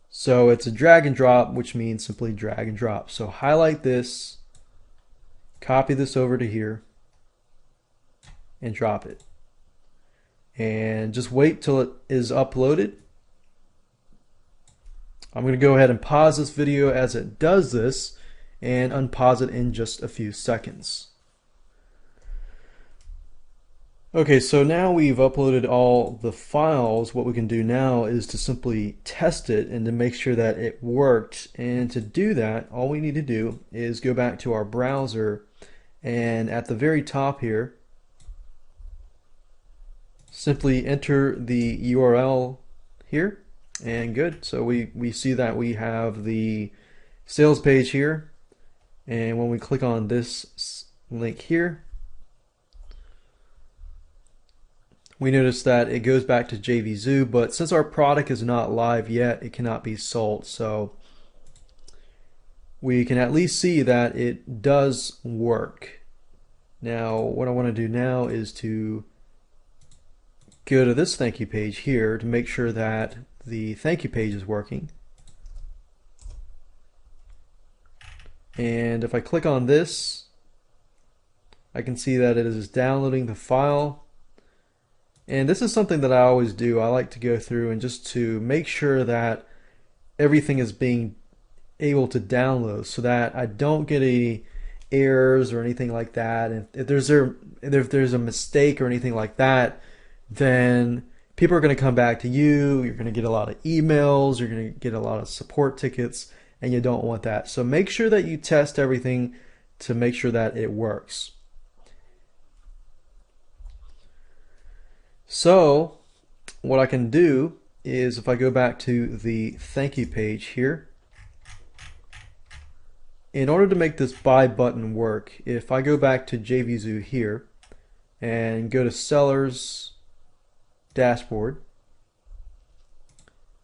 So it's a drag and drop, which means simply drag and drop. So highlight this, copy this over to here, and drop it. And just wait till it is uploaded. I'm going to go ahead and pause this video as it does this and unpause it in just a few seconds. Okay, so now we've uploaded all the files. What we can do now is to simply test it and to make sure that it worked. And to do that, all we need to do is go back to our browser, and at the very top here, simply enter the URL here. And good. So we see that we have the sales page here, and when we click on this link here, we notice that it goes back to JVZoo, but since our product is not live yet, it cannot be sold. So we can at least see that it does work. Now, what I want to do now is to go to this thank you page here to make sure that the thank you page is working. And if I click on this, I can see that it is downloading the file. And this is something that I always do. I like to go through and just to make sure that everything is being able to download so that I don't get any errors or anything like that. And if there's a mistake or anything like that, then people are going to come back to you. You're going to get a lot of emails. You're going to get a lot of support tickets, and you don't want that. So make sure that you test everything to make sure that it works. So what I can do is if I go back to the thank you page here, in order to make this buy button work, if I go back to JVZoo here and go to Sellers Dashboard,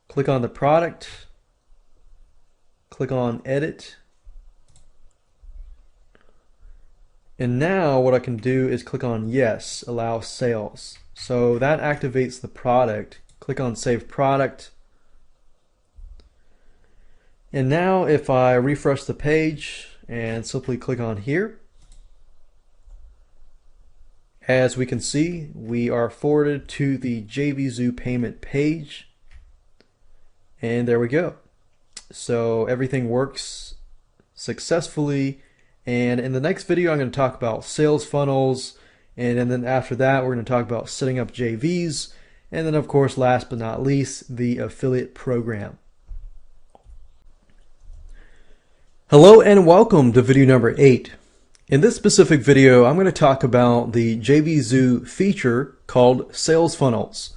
click on the product, click on Edit, and now what I can do is click on Yes, Allow Sales. So that activates the product. Click on Save Product. And now if I refresh the page and simply click on here, as we can see, we are forwarded to the JVZoo payment page. And there we go. So everything works successfully. And in the next video, I'm going to talk about sales funnels. And then after that, we're going to talk about setting up JVs. And then, of course, last but not least, the affiliate program. Hello and welcome to video number 8. In this specific video, I'm going to talk about the JVZoo feature called Sales Funnels.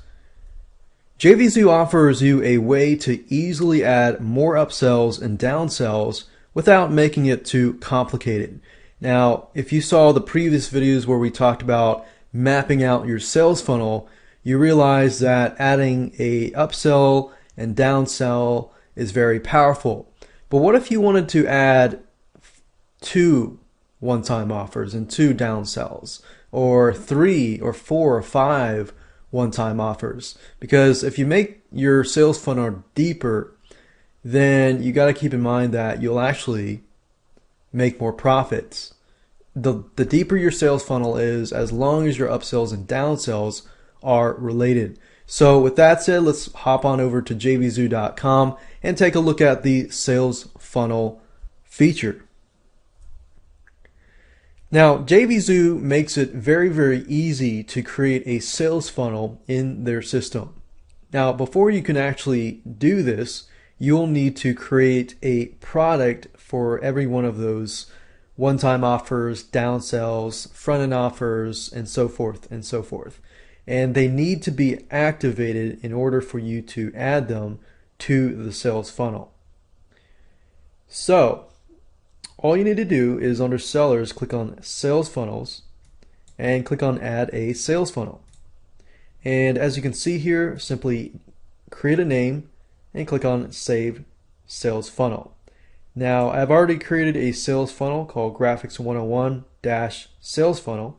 JVZoo offers you a way to easily add more upsells and downsells without making it too complicated. Now, if you saw the previous videos where we talked about mapping out your sales funnel, you realize that adding a upsell and downsell is very powerful. But what if you wanted to add 2 one-time offers and 2 downsells, or 3 or 4 or 5 one-time offers? Because if you make your sales funnel deeper, then you got to keep in mind that you'll actually make more profits. The deeper your sales funnel is, as long as your upsells and downsells are related. So with that said, let's hop on over to jvzoo.com and take a look at the sales funnel feature. Now, JVZoo makes it very, very easy to create a sales funnel in their system. Now, before you can actually do this, you'll need to create a product for every one of those one-time offers, downsells, front-end offers, and so forth and so forth. And they need to be activated in order for you to add them to the sales funnel. So all you need to do is under Sellers, click on Sales Funnels and click on Add a Sales Funnel. And as you can see here, simply create a name and click on Save Sales Funnel. Now, I've already created a sales funnel called Graphics 101-Sales Funnel.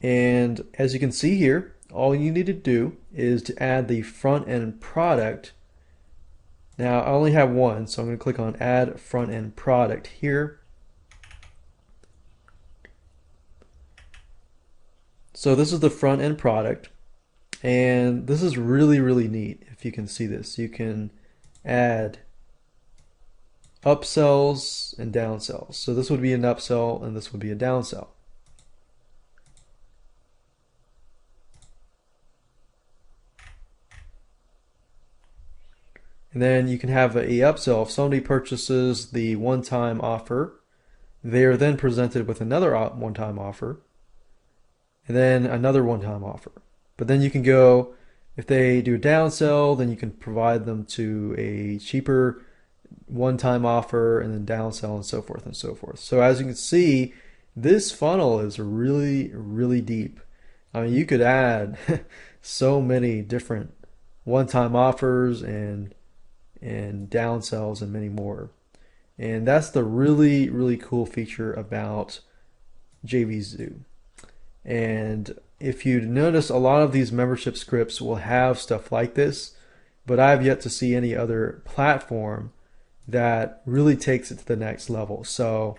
And as you can see here, all you need to do is to add the front end product. Now, I only have one, so I'm going to click on Add Front End Product here. So this is the front end product, and this is really, really neat. If you can see this, you can add upsells and downsells. So this would be an upsell and this would be a downsell. And then you can have a upsell. If somebody purchases the one-time offer, they are then presented with another one-time offer, and then another one-time offer. But then you can go, if they do a downsell, then you can provide them to a cheaper one-time offer, and then downsell, and so forth and so forth. So as you can see, this funnel is really, really deep. I mean, you could add so many different one-time offers and downsells and many more. And that's the really, really cool feature about JVZoo. And if you notice, a lot of these membership scripts will have stuff like this, but I've yet to see any other platform that really takes it to the next level. So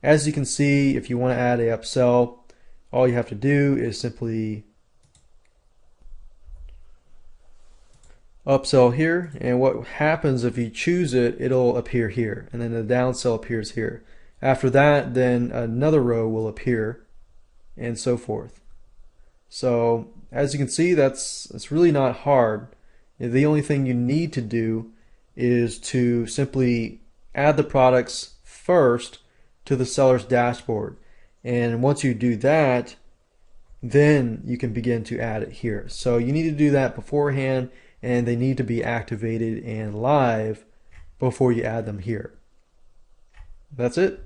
as you can see, if you want to add a upsell, all you have to do is simply upsell here, and what happens if you choose it, it'll appear here, and then the downsell appears here. After that, then another row will appear, and so forth. So as you can see, it's really not hard. The only thing you need to do is to simply add the products first to the seller's dashboard. And once you do that, then you can begin to add it here. So you need to do that beforehand, and they need to be activated and live before you add them here. That's it.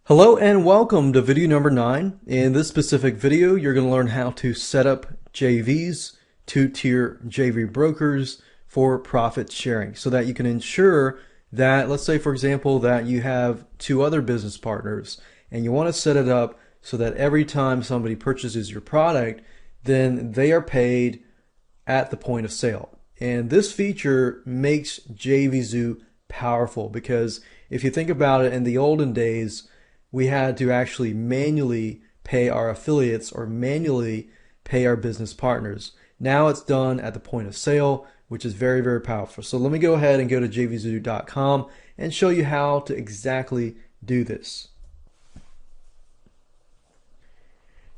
Hello and welcome to video number 9. In this specific video, you're going to learn how to set up JVs, two-tier JV brokers for profit sharing, so that you can ensure that, let's say for example, that you have 2 other business partners and you want to set it up so that every time somebody purchases your product, then they are paid at the point of sale. And this feature makes JVZoo powerful because if you think about it, in the olden days, we had to actually manually pay our affiliates or manually pay our business partners. Now it's done at the point of sale, which is very, very powerful. So let me go ahead and go to jvzoo.com and show you how to exactly do this.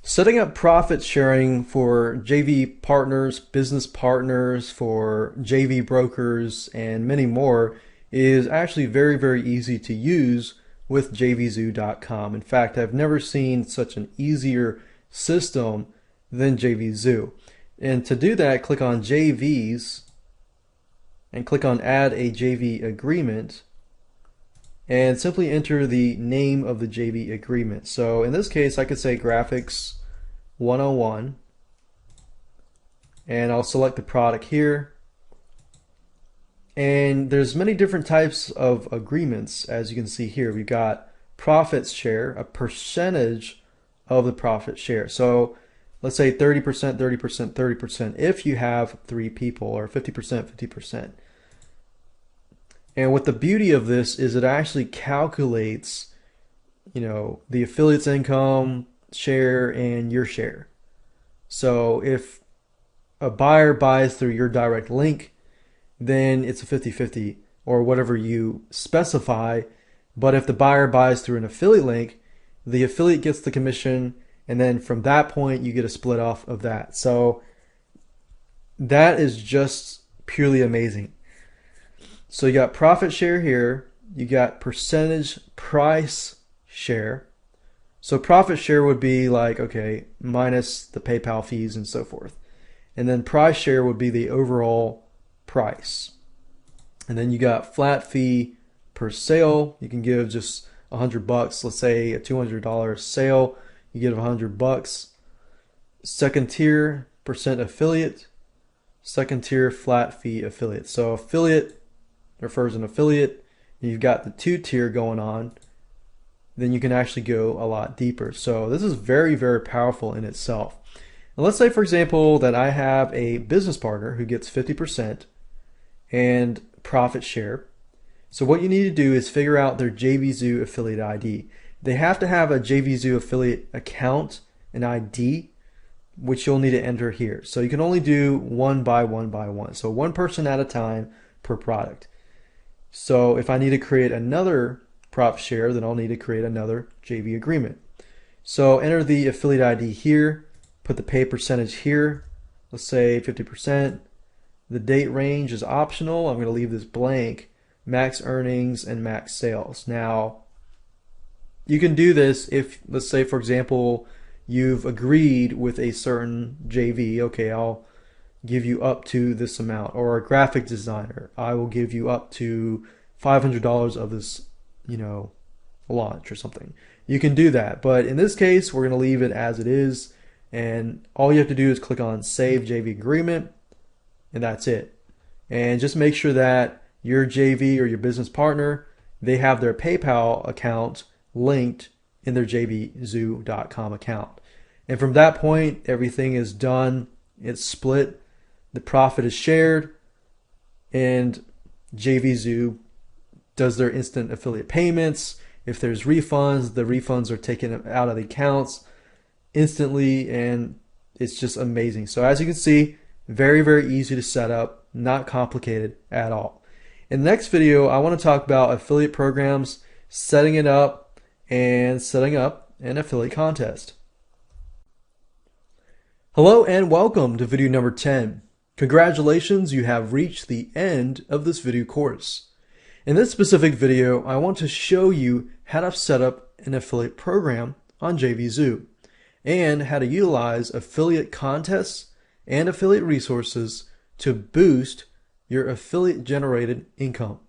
Setting up profit sharing for JV partners, business partners, for JV brokers, and many more is actually very, very easy to use with jvzoo.com. In fact, I've never seen such an easier system than JVZoo. And to do that, click on JVs and click on Add a JV Agreement and simply enter the name of the JV agreement. So in this case, I could say Graphics 101, and I'll select the product here. And there's many different types of agreements, as you can see here. We've got profits share, a percentage of the profit share. So let's say 30%, 30%, 30% if you have 3 people, or 50%, 50%. And what the beauty of this is it actually calculates, the affiliate's income, share, and your share. So if a buyer buys through your direct link, then it's a 50-50 or whatever you specify. But if the buyer buys through an affiliate link, the affiliate gets the commission, and then from that point you get a split off of that. So that is just purely amazing. So you got profit share here, you got percentage price share. So profit share would be like, okay, minus the PayPal fees and so forth. And then price share would be the overall price. And then you got flat fee per sale. You can give just $100. Let's say a $200 sale, you give $100. Second tier, percent affiliate. Second tier, flat fee affiliate. So affiliate refers an affiliate. You've got the 2-tier going on. Then you can actually go a lot deeper. So this is very, very powerful in itself. And let's say, for example, that I have a business partner who gets 50% and profit share. So what you need to do is figure out their JVZoo affiliate ID. They have to have a JVZoo affiliate account, an ID, which you'll need to enter here. So you can only do one by one. So one person at a time per product. So if I need to create another profit share, then I'll need to create another JV agreement. So enter the affiliate ID here, put the pay percentage here, let's say 50%. The date range is optional. I'm going to leave this blank. Max earnings and max sales. Now, you can do this if, let's say, for example, you've agreed with a certain JV. Okay, I'll give you up to this amount. Or a graphic designer, I will give you up to $500 of this, launch or something. You can do that, but in this case, we're going to leave it as it is, and all you have to do is click on Save JV Agreement, and that's it. And just make sure that your JV or your business partner, they have their PayPal account linked in their JVZoo.com account. And from that point, everything is done. It's split. The profit is shared, and JVZoo does their instant affiliate payments. If there's refunds, the refunds are taken out of the accounts instantly, and it's just amazing. So as you can see, very, very easy to set up, not complicated at all. In the next video, I want to talk about affiliate programs, setting it up, and setting up an affiliate contest. Hello and welcome to video number 10. Congratulations, you have reached the end of this video course. In this specific video, I want to show you how to set up an affiliate program on JVZoo and how to utilize affiliate contests and affiliate resources to boost your affiliate generated income.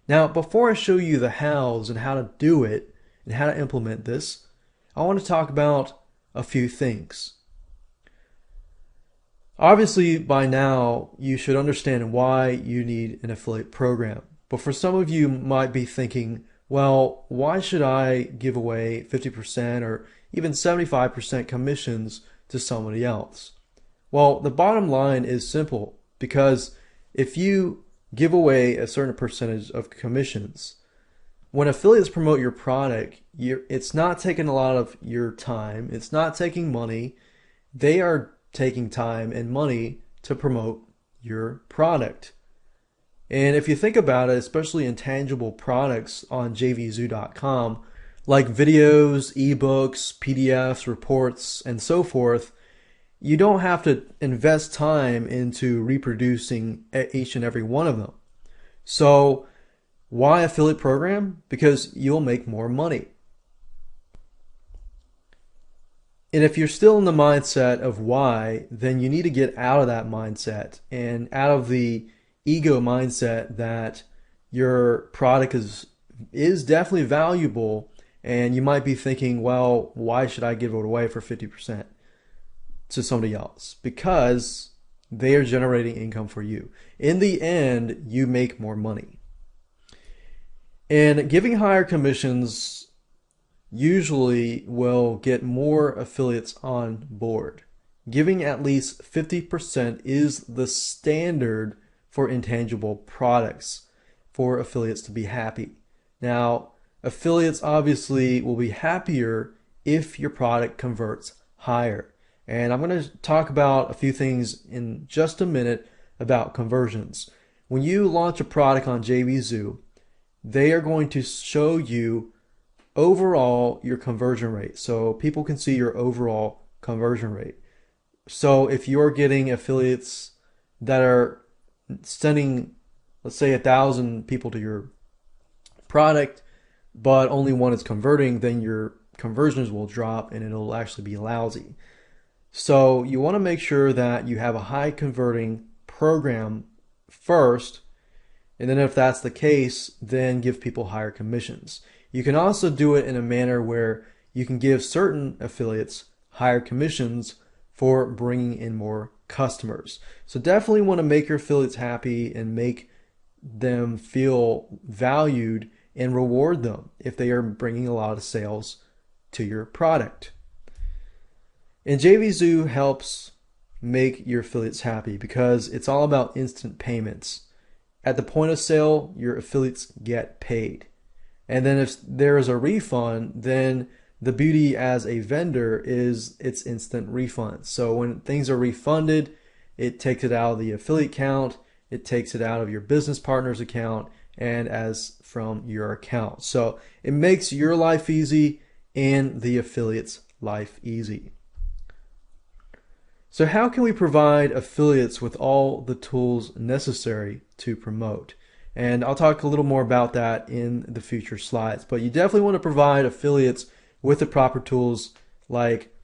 Now, before I show you the hows and how to do it and how to implement this, I want to talk about a few things. Obviously, by now, you should understand why you need an affiliate program. But for some of you might be thinking, well, why should I give away 50% or even 75% commissions to somebody else? Well, the bottom line is simple, because if you give away a certain percentage of commissions, when affiliates promote your product, it's not taking a lot of your time. It's not taking money. They are taking time and money to promote your product. And if you think about it, especially intangible products on JVZoo.com, like videos, ebooks, PDFs, reports, and so forth, you don't have to invest time into reproducing each and every one of them. So why affiliate program? Because you'll make more money. And if you're still in the mindset of why, then you need to get out of that mindset and out of the ego mindset that your product is definitely valuable, and you might be thinking, well, why should I give it away for 50% to somebody else? Because they are generating income for you. In the end, you make more money. And giving higher commissions usually will get more affiliates on board. Giving at least 50% is the standard for intangible products for affiliates to be happy. Now, affiliates obviously will be happier if your product converts higher. And I'm going to talk about a few things in just a minute about conversions. When you launch a product on JVZoo, they are going to show you overall your conversion rate, so people can see your overall conversion rate. So if you're getting affiliates that are sending, let's say, 1,000 people to your product, but only one is converting, then your conversions will drop and it'll actually be lousy. So you want to make sure that you have a high converting program first, and then if that's the case, then give people higher commissions. You can also do it in a manner where you can give certain affiliates higher commissions for bringing in more customers. So definitely want to make your affiliates happy and make them feel valued and reward them if they are bringing a lot of sales to your product. And JVZoo helps make your affiliates happy because it's all about instant payments. At the point of sale, your affiliates get paid. And then if there is a refund, then the beauty as a vendor is it's instant refund. So when things are refunded, it takes it out of the affiliate account, it takes it out of your business partner's account, and as from your account. So it makes your life easy and the affiliate's life easy. So how can we provide affiliates with all the tools necessary to promote? And I'll talk a little more about that in the future slides. But you definitely want to provide affiliates with the proper tools like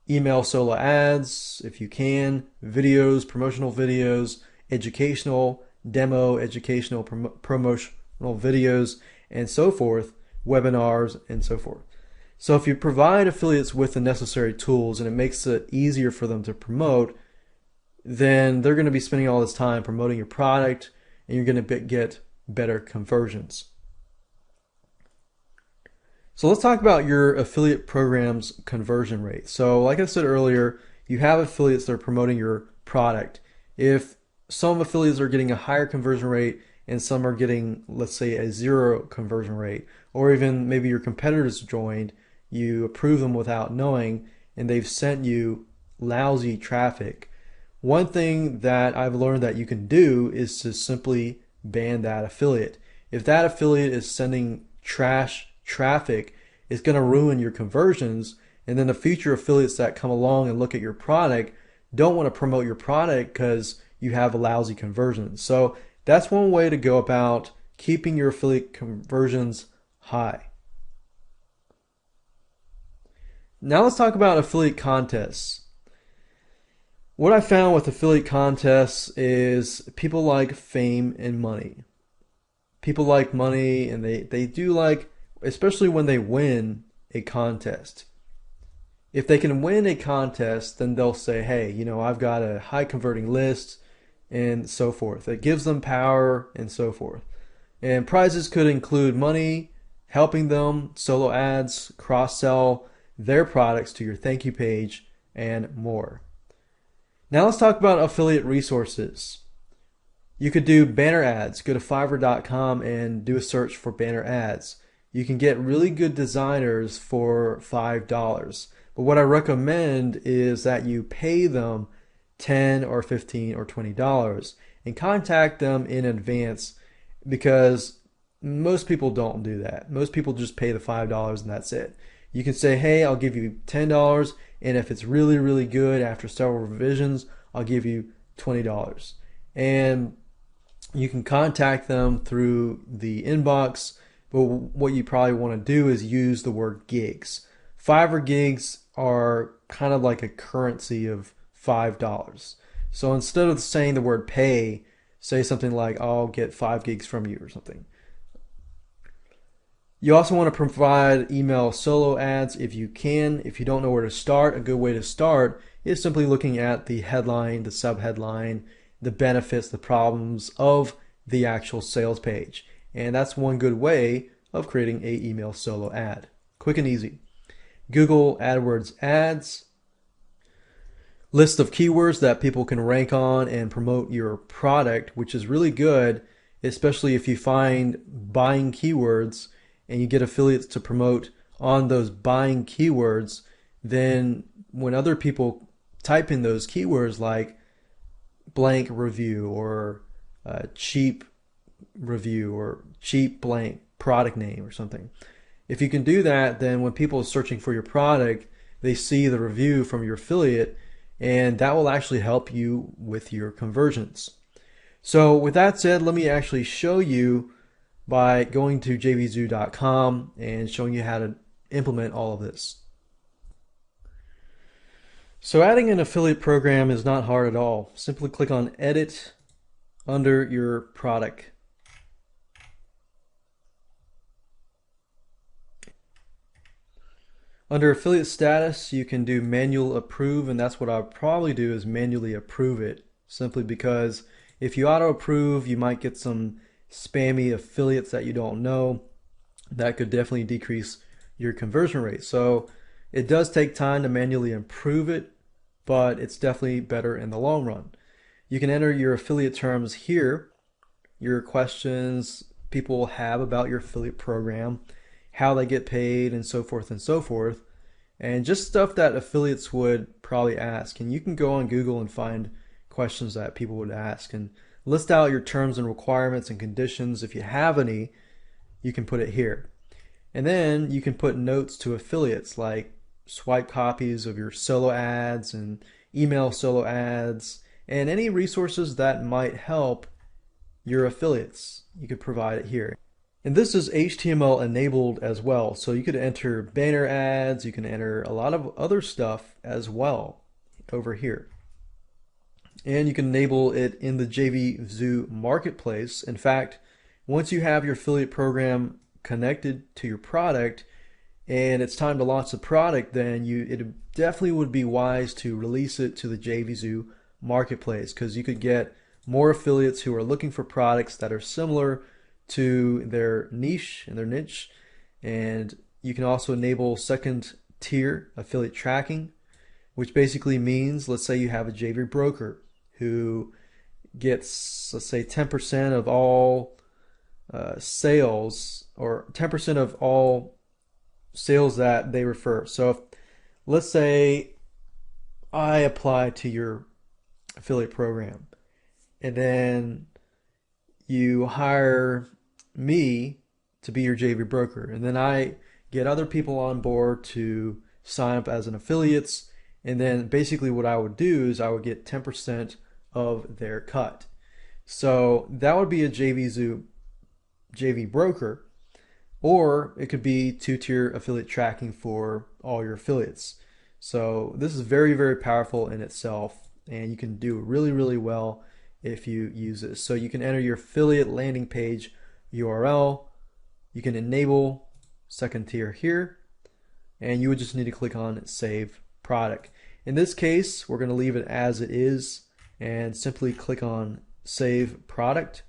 email solo ads, if you can, videos, promotional videos, educational, demo, educational, promotional videos, and so forth, webinars, and so forth. So if you provide affiliates with the necessary tools and it makes it easier for them to promote, then they're going to be spending all this time promoting your product and you're going to get better conversions. So let's talk about your affiliate program's conversion rate. So like I said earlier, you have affiliates that are promoting your product. If some affiliates are getting a higher conversion rate and some are getting, let's say, a 0 conversion rate, or even maybe your competitors joined, you approve them without knowing, and they've sent you lousy traffic. One thing that I've learned that you can do is to simply ban that affiliate. If that affiliate is sending trash traffic, it's going to ruin your conversions, and then the future affiliates that come along and look at your product don't want to promote your product because you have a lousy conversion. So that's one way to go about keeping your affiliate conversions high. Now let's talk about affiliate contests. What I found with affiliate contests is people like fame and money. People like money, and they do like, especially when they win a contest. If they can win a contest, then they'll say, hey, you know, I've got a high converting list and so forth. It gives them power and so forth. And prizes could include money, helping them, solo ads, cross-sell their products to your thank you page, and more. Now let's talk about affiliate resources. You could do banner ads. Go to Fiverr.com and do a search for banner ads. You can get really good designers for $5. But what I recommend is that you pay them $10 or $15 or $20 and contact them in advance, because most people don't do that. Most people just pay the $5 and that's it. You can say, hey, I'll give you $10, and if it's really, really good after several revisions, I'll give you $20. And you can contact them through the inbox, but what you probably want to do is use the word gigs. Fiverr gigs are kind of like a currency of $5. So instead of saying the word pay, say something like, I'll get 5 gigs from you or something. You also want to provide email solo ads if you can. If you don't know where to start, a good way to start is simply looking at the headline, the subheadline, the benefits, the problems of the actual sales page. And that's one good way of creating an email solo ad. Quick and easy. Google AdWords ads. List of keywords that people can rank on and promote your product, which is really good, especially if you find buying keywords and you get affiliates to promote on those buying keywords. Then when other people type in those keywords like blank review or cheap review or cheap blank product name or something, if you can do that, then when people are searching for your product, they see the review from your affiliate, and that will actually help you with your conversions. So with that said, let me actually show you by going to JVZoo.com and showing you how to implement all of this. So adding an affiliate program is not hard at all. Simply click on Edit under your product. Under affiliate status, you can do manual approve, and that's what I'll probably do, is manually approve it, simply because if you auto approve, you might get some spammy affiliates that you don't know. That could definitely decrease your conversion rate. So it does take time to manually approve it, but it's definitely better in the long run. You can enter your affiliate terms here, your questions people have about your affiliate program, how they get paid, and so forth and so forth, and just stuff that affiliates would probably ask. And you can go on Google and find questions that people would ask and list out your terms and requirements and conditions. If you have any, you can put it here. And then you can put notes to affiliates like swipe copies of your solo ads and email solo ads and any resources that might help your affiliates. You could provide it here. And this is HTML enabled as well. So you could enter banner ads, you can enter a lot of other stuff as well over here. And you can enable it in the JVZoo marketplace. In fact, once you have your affiliate program connected to your product and it's time to launch the product, then it definitely would be wise to release it to the JVZoo marketplace, because you could get more affiliates who are looking for products that are similar to their niche, and you can also enable second tier affiliate tracking, which basically means, let's say you have a JV broker who gets, let's say, 10% of all sales, or 10% of all sales that they refer. So if, let's say I apply to your affiliate program and then you hire me to be your JV broker, and then I get other people on board to sign up as an affiliates, and then basically what I would do is I would get 10% of their cut. So that would be a JVZoo JV broker, or it could be two-tier affiliate tracking for all your affiliates. So this is very, very powerful in itself, and you can do really, really well if you use this. So you can enter your affiliate landing page URL, you can enable second tier here, and you would just need to click on save product. In this case, we're going to leave it as it is and simply click on save product.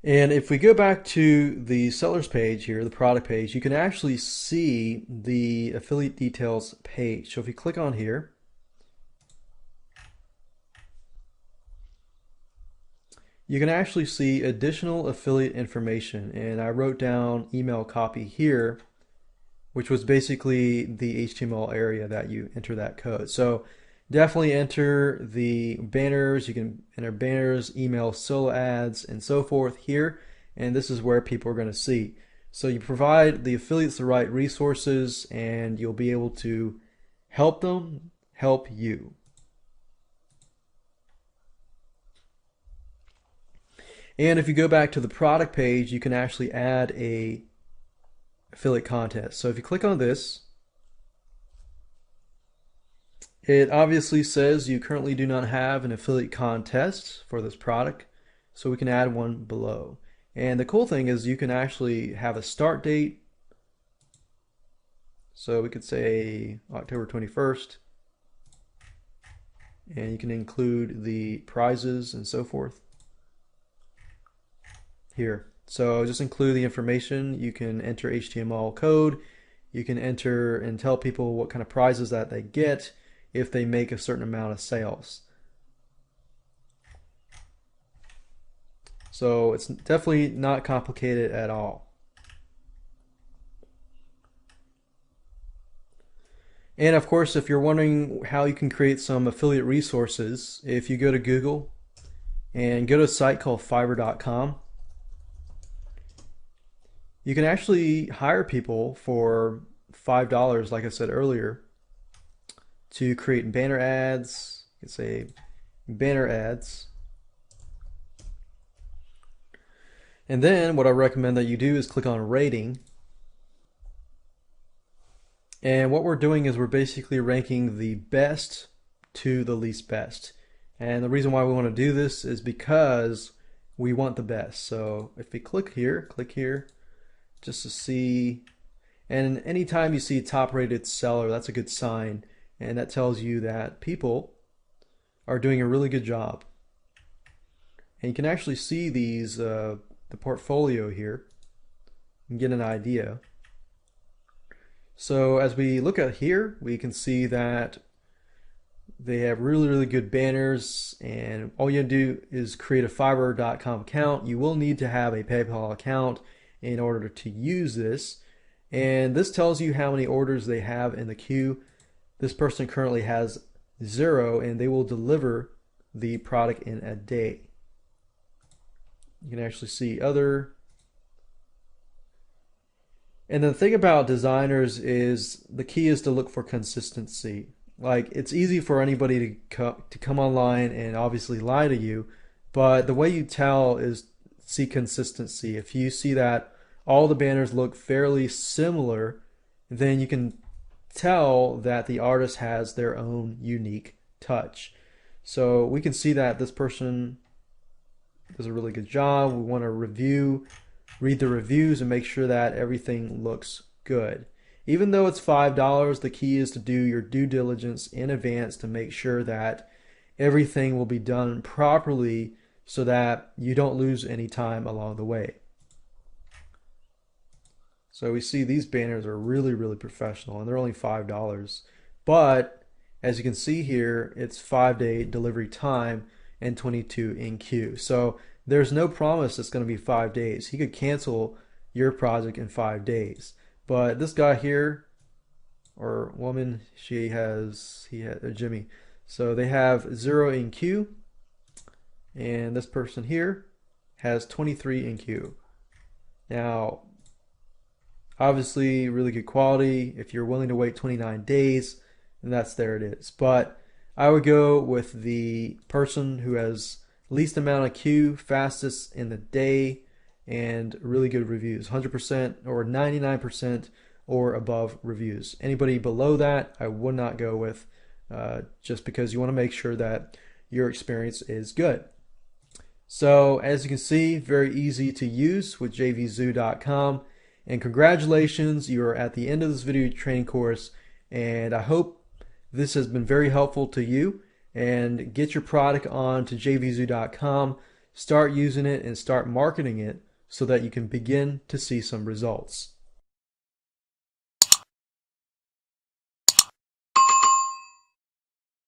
And if we go back to the seller's page here, the product page, you can actually see the affiliate details page. So if you click on here, you can actually see additional affiliate information. And I wrote down email copy here, which was basically the HTML area that you enter that code. So definitely enter the banners. You can enter banners, email, solo ads, and so forth here. And this is where people are going to see. So you provide the affiliates the right resources, and you'll be able to help them help you. And if you go back to the product page, you can actually add a affiliate contest. So if you click on this, it obviously says you currently do not have an affiliate contest for this product, so we can add one below. And the cool thing is you can actually have a start date. So we could say October 21st, and you can include the prizes and so forth here. So just include the information. You can enter HTML code. You can enter and tell people what kind of prizes that they get if they make a certain amount of sales. So it's definitely not complicated at all. And of course, if you're wondering how you can create some affiliate resources, if you go to Google and go to a site called Fiverr.com, you can actually hire people for $5, like I said earlier, to create banner ads. You can say banner ads. And then what I recommend that you do is click on rating. And what we're doing is we're basically ranking the best to the least best. And the reason why we want to do this is because we want the best. So if we click here, just to see, and anytime you see top rated seller, that's a good sign. And that tells you that people are doing a really good job. And you can actually see these, the portfolio here, and get an idea. So as we look at here, we can see that they have really, really good banners, and all you do is create a Fiverr.com account. You will need to have a PayPal account in order to use this. And this tells you how many orders they have in the queue. This person currently has 0, and they will deliver the product in a day. You can actually see other. And the thing about designers is the key is to look for consistency. Like, it's easy for anybody to come online and obviously lie to you, but the way you tell is see consistency. If you see that all the banners look fairly similar, then you can tell that the artist has their own unique touch. So we can see that this person does a really good job. We want to read the reviews and make sure that everything looks good. Even though it's $5, the key is to do your due diligence in advance to make sure that everything will be done properly so that you don't lose any time along the way. So we see these banners are really, really professional and they're only $5. But as you can see here, it's 5-day delivery time and 22 in queue. So there's no promise it's going to be 5 days. He could cancel your project in 5 days. But this guy here, or woman, he has Jimmy. So they have 0 in queue, and this person here has 23 in queue. Now, obviously, really good quality. If you're willing to wait 29 days, then there it is. But I would go with the person who has least amount of queue, fastest in the day, and really good reviews, 100% or 99% or above reviews. Anybody below that, I would not go with, just because you want to make sure that your experience is good. So as you can see, very easy to use with JVZoo.com. And congratulations, you are at the end of this video training course, and I hope this has been very helpful to you. And get your product on to JVZoo.com, start using it and start marketing it so that you can begin to see some results.